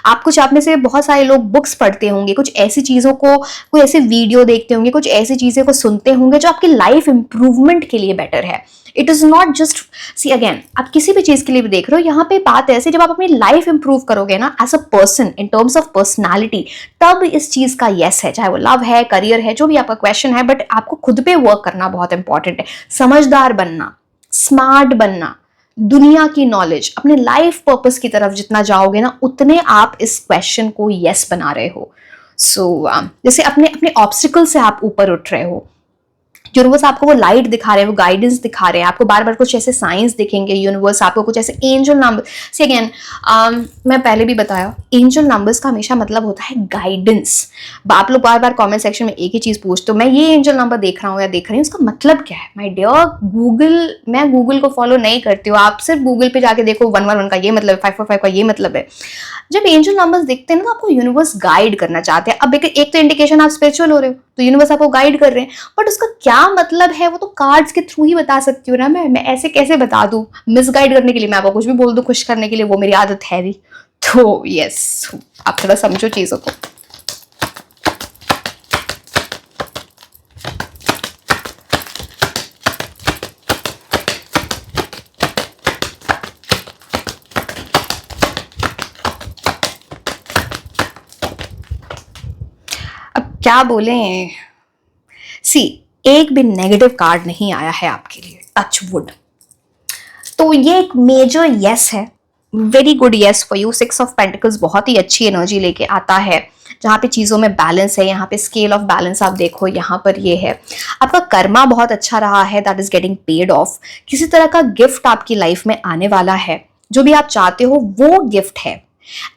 आप में से बहुत सारे लोग बुक्स पढ़ते होंगे, कुछ ऐसी चीजों को, कोई ऐसे वीडियो देखते होंगे, कुछ ऐसी चीजें को सुनते होंगे जो आपकी लाइफ इंप्रूवमेंट के लिए बेटर है. It is not just, see again, आप किसी भी चीज के लिए भी देख रहे हो, यहाँ पे बात ऐसी, जब आप अपनी लाइफ इंप्रूव करोगे ना as a person in terms of personality, तब इस चीज का यस है. चाहे वो लव है, करियर है, जो भी आपका क्वेश्चन है, बट आपको खुद पे वर्क करना बहुत इंपॉर्टेंट है. समझदार बनना, स्मार्ट बनना, दुनिया की नॉलेज, अपने लाइफ पर्पस की तरफ जितना जाओगे ना, उतने आप इस क्वेश्चन को यस बना रहे हो. सो जैसे अपने अपने ऑब्स्टिकल से आप ऊपर उठ रहे हो. यूनिवर्स आपको वो लाइट दिखा रहे हैं, वो गाइडेंस दिखा रहे हैं. आपको बार बार कुछ ऐसे साइंस दिखेंगे, यूनिवर्स आपको कुछ ऐसे एंजल नंबर से. अगेन, मैं पहले भी बताया, एंजल नंबर्स का हमेशा मतलब होता है गाइडेंस. आप लोग बार बार कमेंट सेक्शन में एक ही चीज पूछते हो, मैं ये एंजल नंबर देख रहा हूँ या देख रही हूँ, उसका मतलब क्या है. माय डियर, मैं गूगल को फॉलो नहीं करती हूँ. आप सिर्फ गूगल पे जाके देखो 111 का ये मतलब है, 545 का ये मतलब है. जब एंजल नंबर्स दिखते हैं ना, तो आपको यूनिवर्स गाइड करना चाहते हैं. अब एक तो इंडिकेशन आप स्पिरिचुअल हो रहे हो, तो यूनिवर्स आपको गाइड कर रहे हैं, बट उसका क्या मतलब है वो तो कार्ड्स के थ्रू ही बता सकती हूँ ना. मैं ऐसे कैसे बता दूं, मिसगाइड करने के लिए मैं आपको कुछ भी बोल दूं, खुश करने के लिए, वो मेरी आदत है भी. तो यस, आप थोड़ा समझो चीजों को। अब क्या बोलें, सी, एक भी नेगेटिव कार्ड नहीं आया है आपके लिए, टच वुड। तो ये एक मेजर यस है, very good yes for you. 6 of pentacles बहुत ही अच्छी एनर्जी लेके आता है, जहाँ पे चीज़ों में बैलेंस है। यहाँ पे स्केल ऑफ बैलेंस आप देखो, यहाँ पर ये है। आपका कर्मा बहुत अच्छा रहा है, that is getting paid of. किसी तरह का गिफ्ट आपकी लाइफ में आने वाला है, जो भी आप चाहते हो वो गिफ्ट है।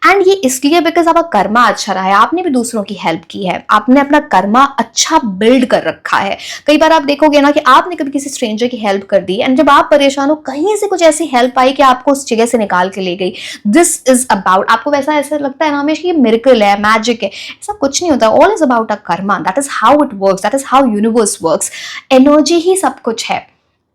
एंड ये इसलिए बिकॉज आपका कर्मा अच्छा रहा है, आपने भी दूसरों की हेल्प की है, आपने अपना कर्मा अच्छा बिल्ड कर रखा है। कई बार आप देखोगे ना कि आपने कभी किसी स्ट्रेंजर की हेल्प कर दी, एंड जब आप परेशान हो, कहीं से कुछ ऐसी हेल्प आई कि आपको उस जगह से निकाल के ले गई। दिस इज अबाउट, आपको वैसा ऐसा लगता है ना हमेशा ये मिरेकल है, मैजिक है, ऐसा कुछ नहीं होता। All is about a karma, that is how it works, that is how universe works. Energy ही सब कुछ है,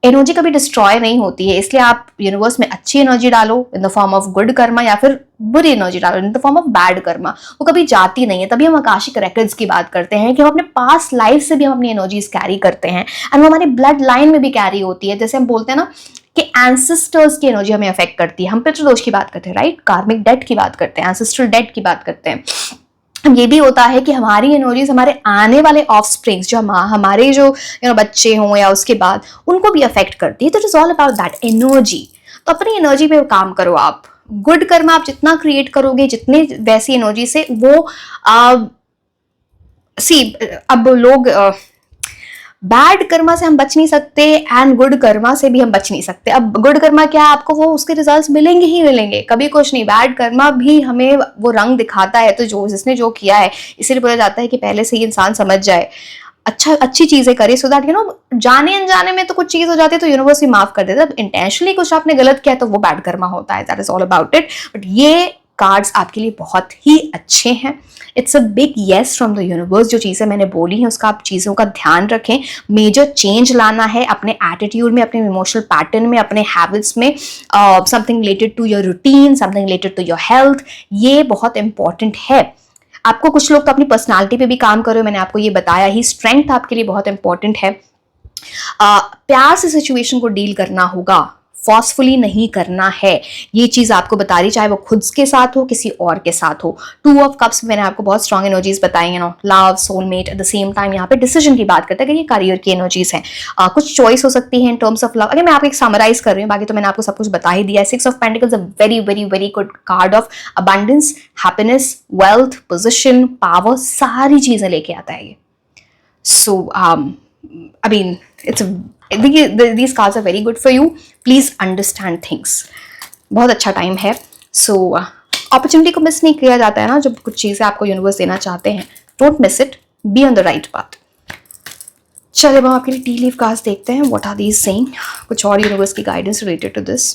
एनर्जी कभी डिस्ट्रॉय नहीं होती है। इसलिए आप यूनिवर्स में अच्छी एनर्जी डालो इन the form of good Karma, या फिर बुरी एनर्जी डालो इन the form of bad Karma, वो कभी जाती नहीं है। तभी हम आकाशिक रेकॉर्ड्स की बात करते हैं कि हम अपने पास्ट लाइफ से भी हम अपनी एनर्जीज कैरी करते हैं, एंड वो हमारी ब्लड लाइन में भी कैरी होती है। जैसे हम बोलते हैं ना कि एंसेस्टर्स की एनर्जी हमें अफेक्ट करती है। हम पितृदोष की बात करते हैं, राइट, कार्मिक डेट की बात करते हैं, एंसेस्ट्रल डेट की बात करते हैं। ये भी होता है कि हमारी एनर्जीज हमारे आने वाले ऑफस्प्रिंग्स, जो हमारे जो बच्चे हों या उसके बाद, उनको भी अफेक्ट करती है। तो it is all about that energy. तो अपनी एनर्जी पे काम करो आप। गुड कर्म आप जितना क्रिएट करोगे, जितने वैसी एनर्जी से वो अब लोग बैड कर्मा से हम बच नहीं सकते, एंड गुड कर्मा से भी हम बच नहीं सकते। अब गुड कर्मा क्या है, आपको वो उसके रिजल्ट्स मिलेंगे ही मिलेंगे, कभी कुछ नहीं। बैड कर्मा भी हमें वो रंग दिखाता है। तो जो जिसने जो किया है, इसीलिए बोला जाता है कि पहले से ही इंसान समझ जाए, अच्छी चीजें करे, सो दैट जाने अनजाने में तो कुछ चीज हो जाती है तो यूनिवर्स ही माफ कर देता है। इंटेंशनली कुछ आपने गलत किया तो वो बैड कर्मा होता है, that is all about it. But ये कार्ड्स आपके लिए बहुत ही अच्छे हैं। It's a big yes from the universe. जो चीज़ें मैंने बोली हैं उसका आप चीज़ों का ध्यान रखें। मेजर चेंज लाना है अपने एटीट्यूड में, अपने इमोशनल पैटर्न में, अपने हैबिट्स में, something related to your routine, something related to your health. ये बहुत इंपॉर्टेंट है। आपको कुछ लोग तो अपनी पर्सनालिटी पे भी काम करो, मैंने आपको ये बताया ही। स्ट्रेंथ आपके लिए बहुत इंपॉर्टेंट है। प्यार से सिचुएशन को डील करना होगा, फोर्सफुली नहीं करना है। ये चीज आपको बता रही, चाहे वो खुद के साथ हो, किसी और के साथ हो। 2 ऑफ कप्स मैंने आपको बहुत स्ट्रॉन्ग एनर्जीज बताई है, love, soulmate. At the same time यहाँ पे डिसीजन की बात करते हैं कि ये करियर की एनर्जीज हैं। कुछ चॉइस हो सकती है इन टर्म्स ऑफ लव। अगर मैं आपको एक समराइज कर रही हूँ, बाकी तो मैंने आपको सब कुछ बता ही दिया है। 6 of pentacles a very very very good card of abundance, happiness, wealth, position, power, सारी चीजें लेके आता है ये। सो I mean, these cards are very good for you. Please understand things. बहुत अच्छा टाइम है। So अपॉर्चुनिटी को मिस नहीं किया जाता है ना, जब कुछ चीज़ें आपको यूनिवर्स देना चाहते हैं। Don't miss it. Be on the right path. चलिए हम आपके लिए टी लीफ कार्ड्स देखते हैं। What are these saying? कुछ और यूनिवर्स की guidance related to this.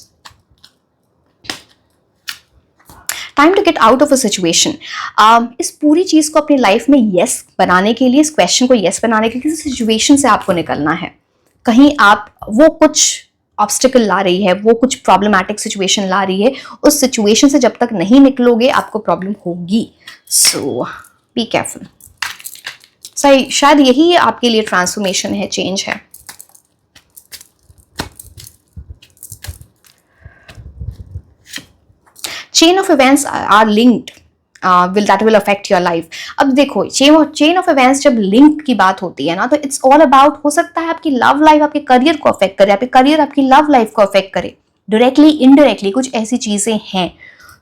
Time to get out of a situation. इस पूरी चीज को अपनी लाइफ में यस बनाने के लिए, इस क्वेश्चन को यस बनाने के लिए, किसी सिचुएशन से आपको निकलना है। कहीं आप वो कुछ ऑब्स्टिकल ला रही है, वो कुछ प्रॉब्लमैटिक सिचुएशन ला रही है, उस सिचुएशन से जब तक नहीं निकलोगे आपको प्रॉब्लम होगी। So be careful. सही, शायद यही आपके लिए ट्रांसफॉर्मेशन है, चेंज है। Chain of events are linked, that will affect your life. अब देखो, चेन ऑफ इवेंट्स जब लिंक की बात होती है ना, तो इट्स ऑल अबाउट, हो सकता है आपकी लव लाइफ आपके करियर को अफेक्ट करे, आपके करियर आपकी लव लाइफ को अफेक्ट करे, डायरेक्टली इनडायरेक्टली कुछ ऐसी चीजें हैं।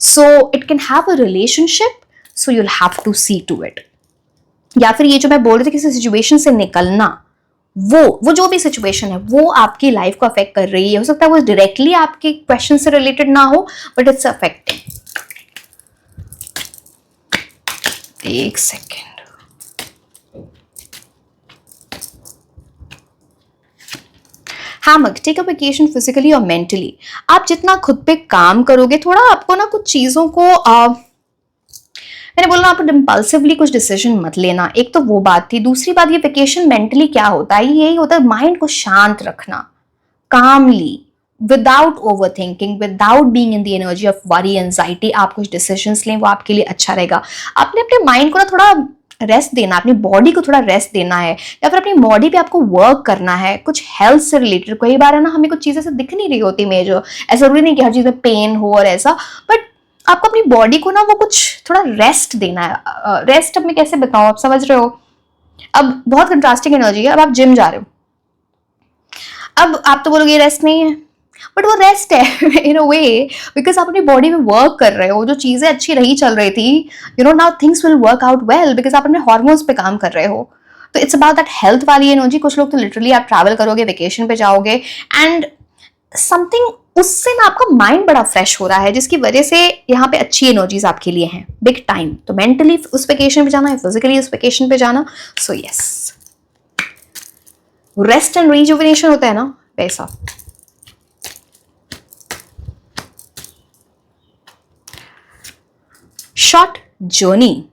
So it can have a relationship, so you'll have to see to it. या फिर ये जो मैं बोल रही थी, किसी सिचुएशन से निकलना, वो जो भी सिचुएशन है वो आपकी लाइफ को अफेक्ट कर रही है। हो सकता है वो डायरेक्टली आपके क्वेश्चन से रिलेटेड ना हो, बट इट्स अफेक्टिंग। एक सेकेंड। हैमक, टेक अ वेकेशन फिजिकली और मेंटली। आप जितना खुद पे काम करोगे, थोड़ा आपको ना कुछ चीजों को मैंने बोला आप इम्पल्सिवली कुछ डिसीजन मत लेना। एक तो वो बात थी। दूसरी बात, ये वेकेशन मेंटली क्या होता है, यही होता है माइंड को शांत रखना, calmly, without overthinking, without being in the energy of worry anxiety आप कुछ डिसीजंस लें, वो आपके लिए अच्छा रहेगा। आपने अपने माइंड को ना थोड़ा रेस्ट देना, अपनी बॉडी को थोड़ा रेस्ट देना है, या फिर अपनी बॉडी पे आपको वर्क करना है कुछ हेल्थ से रिलेटेड। कई बार है ना हमें कुछ चीजें से दिख नहीं रही होती मेजर, ऐसा जरूरी नहीं कि हर चीज में पेन हो और ऐसा, बट आपको अपनी बॉडी को ना वो कुछ थोड़ा रेस्ट देना है। रेस्ट अब मैं कैसे बताऊं, आप समझ रहे हो। अब बहुत कंट्रास्टिंग एनर्जी है। अब आप जिम जा रहे हो, अब आप तो बोलोगे रेस्ट नहीं है, बट वो रेस्ट है इन अ वे, बिकॉज आप अपनी बॉडी में वर्क कर रहे हो। जो चीजें अच्छी नहीं चल रही थी, you know now things will work out well, because आप अपने हॉर्मोन्स पे काम कर रहे हो। तो इट्स अबाउट दैट हेल्थ वाली एनर्जी। कुछ लोग तो लिटरली आप ट्रैवल करोगे, वेकेशन पे जाओगे एंड समथिंग, उससे ना आपका माइंड बड़ा फ्रेश हो रहा है, जिसकी वजह से यहाँ पे अच्छी एनर्जीज आपके लिए हैं बिग टाइम। तो मेंटली उस वेकेशन पे जाना है, फिजिकली उस वेकेशन पे जाना। So yes, rest and rejuvenation होता है ना वैसा। Short journey.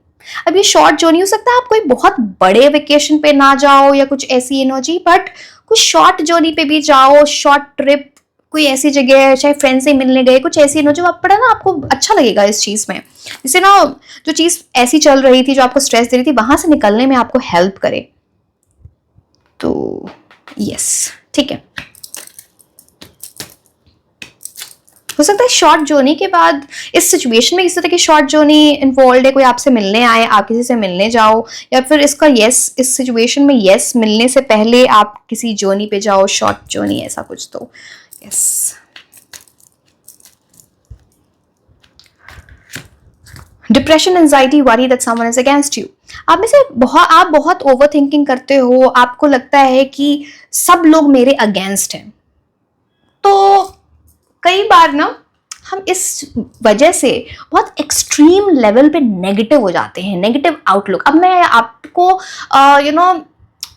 अब ये शॉर्ट जर्नी हो सकता है, आप कोई बहुत बड़े वेकेशन पे ना जाओ या कुछ ऐसी एनर्जी, बट कुछ शॉर्ट जर्नी पे भी जाओ, शॉर्ट ट्रिप, कोई ऐसी जगह, चाहे फ्रेंड से मिलने गए, कुछ ऐसी एनर्जी आप पड़ा ना, आपको अच्छा लगेगा इस चीज में। जैसे ना जो चीज ऐसी चल रही थी जो आपको स्ट्रेस दे रही थी, वहां से निकलने में आपको हेल्प करे। तो यस, ठीक है। हो सकता है शॉर्ट जर्नी के बाद इस सिचुएशन में इस तरह की शॉर्ट जर्नी इन्वॉल्व है, कोई आपसे मिलने आए, आप किसी से मिलने जाओ, या फिर इसका यस, इस सिचुएशन में यस मिलने से पहले आप किसी जर्नी पे जाओ, शॉर्ट जर्नी, ऐसा कुछ। तो yes, depression, anxiety, worry that someone is against you. आप में से आप बहुत ओवर थिंकिंग करते हो, आपको लगता है कि सब लोग मेरे अगेंस्ट हैं। तो कई बार ना हम इस वजह से बहुत एक्सट्रीम लेवल पे नेगेटिव हो जाते हैं, नेगेटिव आउटलुक। अब मैं आपको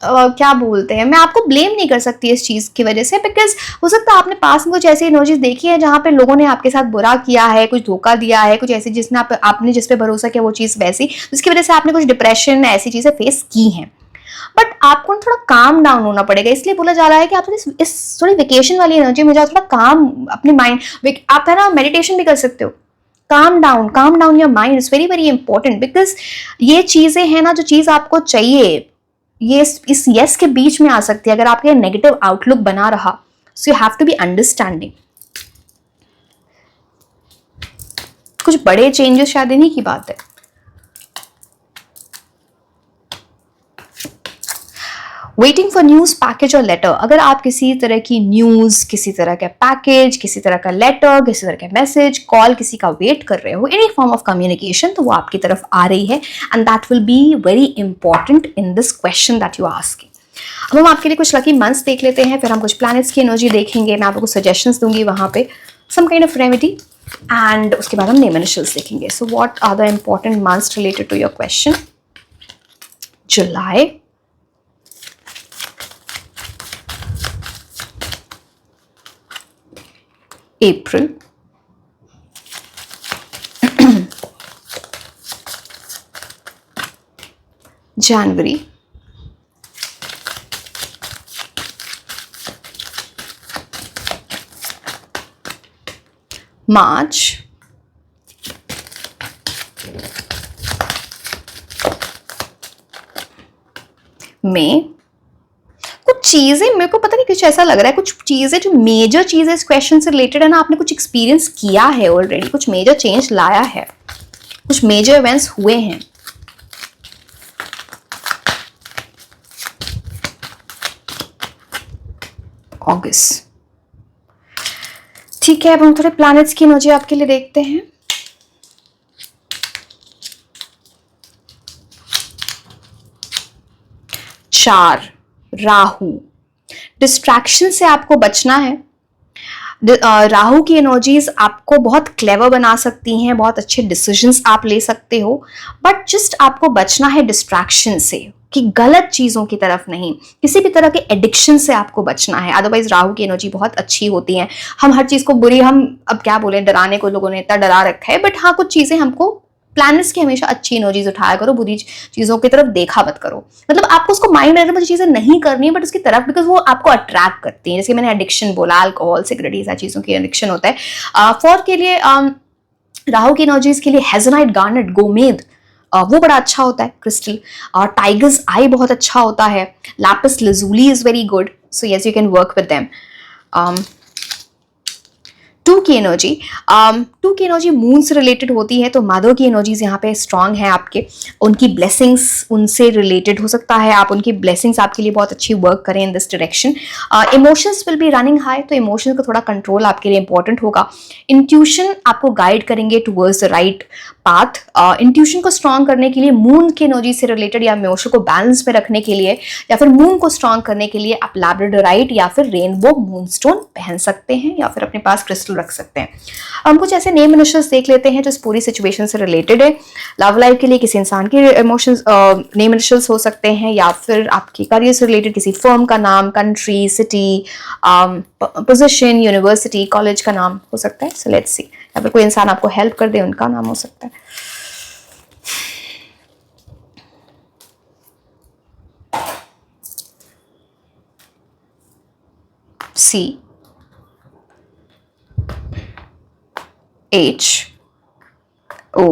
क्या बोलते हैं, मैं आपको ब्लेम नहीं कर सकती इस चीज़ की वजह से, बिकॉज हो सकता है आपने पास में कुछ ऐसी एनर्जीज देखी है जहाँ पे लोगों ने आपके साथ बुरा किया है, कुछ धोखा दिया है, कुछ ऐसी जिसने आपने जिस पे भरोसा किया वो चीज़ वैसी, जिसकी वजह से आपने कुछ डिप्रेशन ऐसी चीज़ें फेस की हैं। बट आपको थोड़ा काम डाउन होना पड़ेगा, इसलिए बोला जा रहा है कि आप इस थोड़ी वेकेशन वाली एनर्जी में जाओ, थोड़ा काम अपने माइंड, आप है ना मेडिटेशन भी कर सकते हो। Calm down your mind is very very important, because ये चीजें हैं ना, जो चीज आपको चाहिए ये इस यस के बीच में आ सकती है अगर आपके नेगेटिव आउटलुक बना रहा। So you have to be understanding. कुछ बड़े चेंजेस शायद इन्हीं की बात है। वेटिंग फॉर न्यूज, पैकेज और लेटर। अगर आप किसी तरह की न्यूज, किसी तरह का पैकेज, किसी तरह का लेटर, किसी तरह का मैसेज, कॉल, किसी का वेट कर रहे हो, एनी फॉर्म ऑफ कम्युनिकेशन, तो वो आपकी तरफ आ रही है, and that will be very important in this question that you asking. अब हम आपके लिए कुछ लकी मंथ्स देख लेते हैं, फिर हम कुछ प्लैनेट्स की एनर्जी देखेंगे, मैं आपको सजेशंस दूंगी वहां पे, some kind of remedy, and उसके बाद हम नेम इनिशियल्स देखेंगे। So what are the important months related to your question? July, April, January, March, May। कुछ चीजें मेरे को पता नहीं कुछ ऐसा लग रहा है, कुछ चीजें जो मेजर चीजें इस क्वेश्चन से रिलेटेड है ना, आपने कुछ एक्सपीरियंस किया है ऑलरेडी, कुछ मेजर चेंज लाया है, कुछ मेजर इवेंट्स हुए हैं। अगस्त, ठीक है। अब हम थोड़े प्लैनेट्स की एनर्जी आपके लिए देखते हैं। चार, राहु। डिस्ट्रैक्शन से आपको बचना है। राहु की एनर्जीज आपको बहुत क्लेवर बना सकती हैं, बहुत अच्छे डिसीजंस आप ले सकते हो, बट जस्ट आपको बचना है डिस्ट्रैक्शन से, कि गलत चीजों की तरफ नहीं, किसी भी तरह के एडिक्शन से आपको बचना है। अदरवाइज राहु की एनर्जी बहुत अच्छी होती है। हम हर चीज को बुरी, हम अब क्या बोले, डराने को लोगों ने इतना डरा रखा है, बट हाँ कुछ चीजें हमको प्लैनेट्स की हमेशा अच्छी एनर्जीज उठाया करो, बुरी चीजों की तरफ देखा मत करो। मतलब आपको उसको माइंड में मुझे चीजें नहीं करनी है बट उसकी तरफ, बिकॉज वो आपको अट्रैक्ट करती हैं। जैसे मैंने एडिक्शन बोला, अल्कोहल सिगरेट ये सारी चीजों की एडिक्शन होता है। फॉर के लिए राहु की एनर्जीज के लिए हेजनाइट, गार्नेट, गोमेद वो बड़ा अच्छा होता है क्रिस्टल। और टाइगर्स आई बहुत अच्छा होता है। Lapis lazuli is very good, so yes you can work with them. Two की एनर्जी मून से रिलेटेड होती है, तो मदर की एनर्जीज यहाँ पे स्ट्रांग है आपके, उनकी ब्लेसिंग्स उनसे रिलेटेड हो सकता है, आप उनकी ब्लेसिंग्स आपके लिए बहुत अच्छी वर्क करें in this direction. Emotions will be running high, तो इमोशंस का थोड़ा कंट्रोल आपके लिए इंपॉर्टेंट होगा। इंट्यूशन आपको गाइड करेंगे towards the right path. Intuition को स्ट्रांग करने के लिए मून की एनर्जी से रिलेटेड या इमोशन को बैलेंस में रखने के लिए या फिर मून को स्ट्रांग करने के लिए आप लैब्राडोराइट या फिर रेनबो मूनस्टोन पहन सकते हैं या फिर अपने पास क्रिस्टल रख सकते हैं। हम कुछ ऐसे नेम इनिशियल्स देख लेते हैं जो इस पूरी सिचुएशन से रिलेटेड है। लव लाइफ के लिए किसी इंसान के इमोशंस नेम इनिशियल्स हो सकते हैं, या फिर आपके करियर से रिलेटेड किसी फर्म का नाम, country, city, position, university, college का नाम हो सकता है। सो लेट्स सी, या फिर कोई इंसान आपको हेल्प कर दे उनका नाम हो सकता है। C H O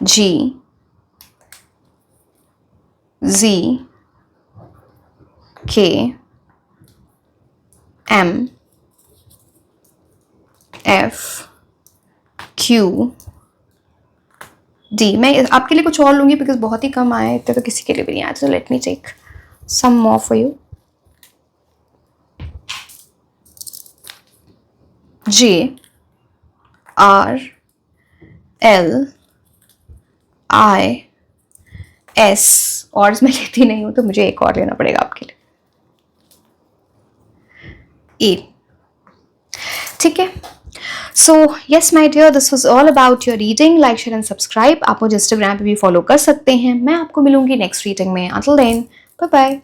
G Z K M F Q D। मैं आपके लिए कुछ और लूंगी बिकॉज बहुत ही कम आए, इतने तो किसी के लिए भी नहीं आए। तो let me take some more for you. J R L I S, और मैं लेती नहीं हूं तो मुझे एक और लेना पड़ेगा आपके लिए, E। ठीक है, so yes my dear, this was all about your reading. Like, share and subscribe. आप मुझे इंस्टाग्राम पे भी फॉलो कर सकते हैं। मैं आपको मिलूंगी नेक्स्ट रीडिंग में। Until then, bye bye.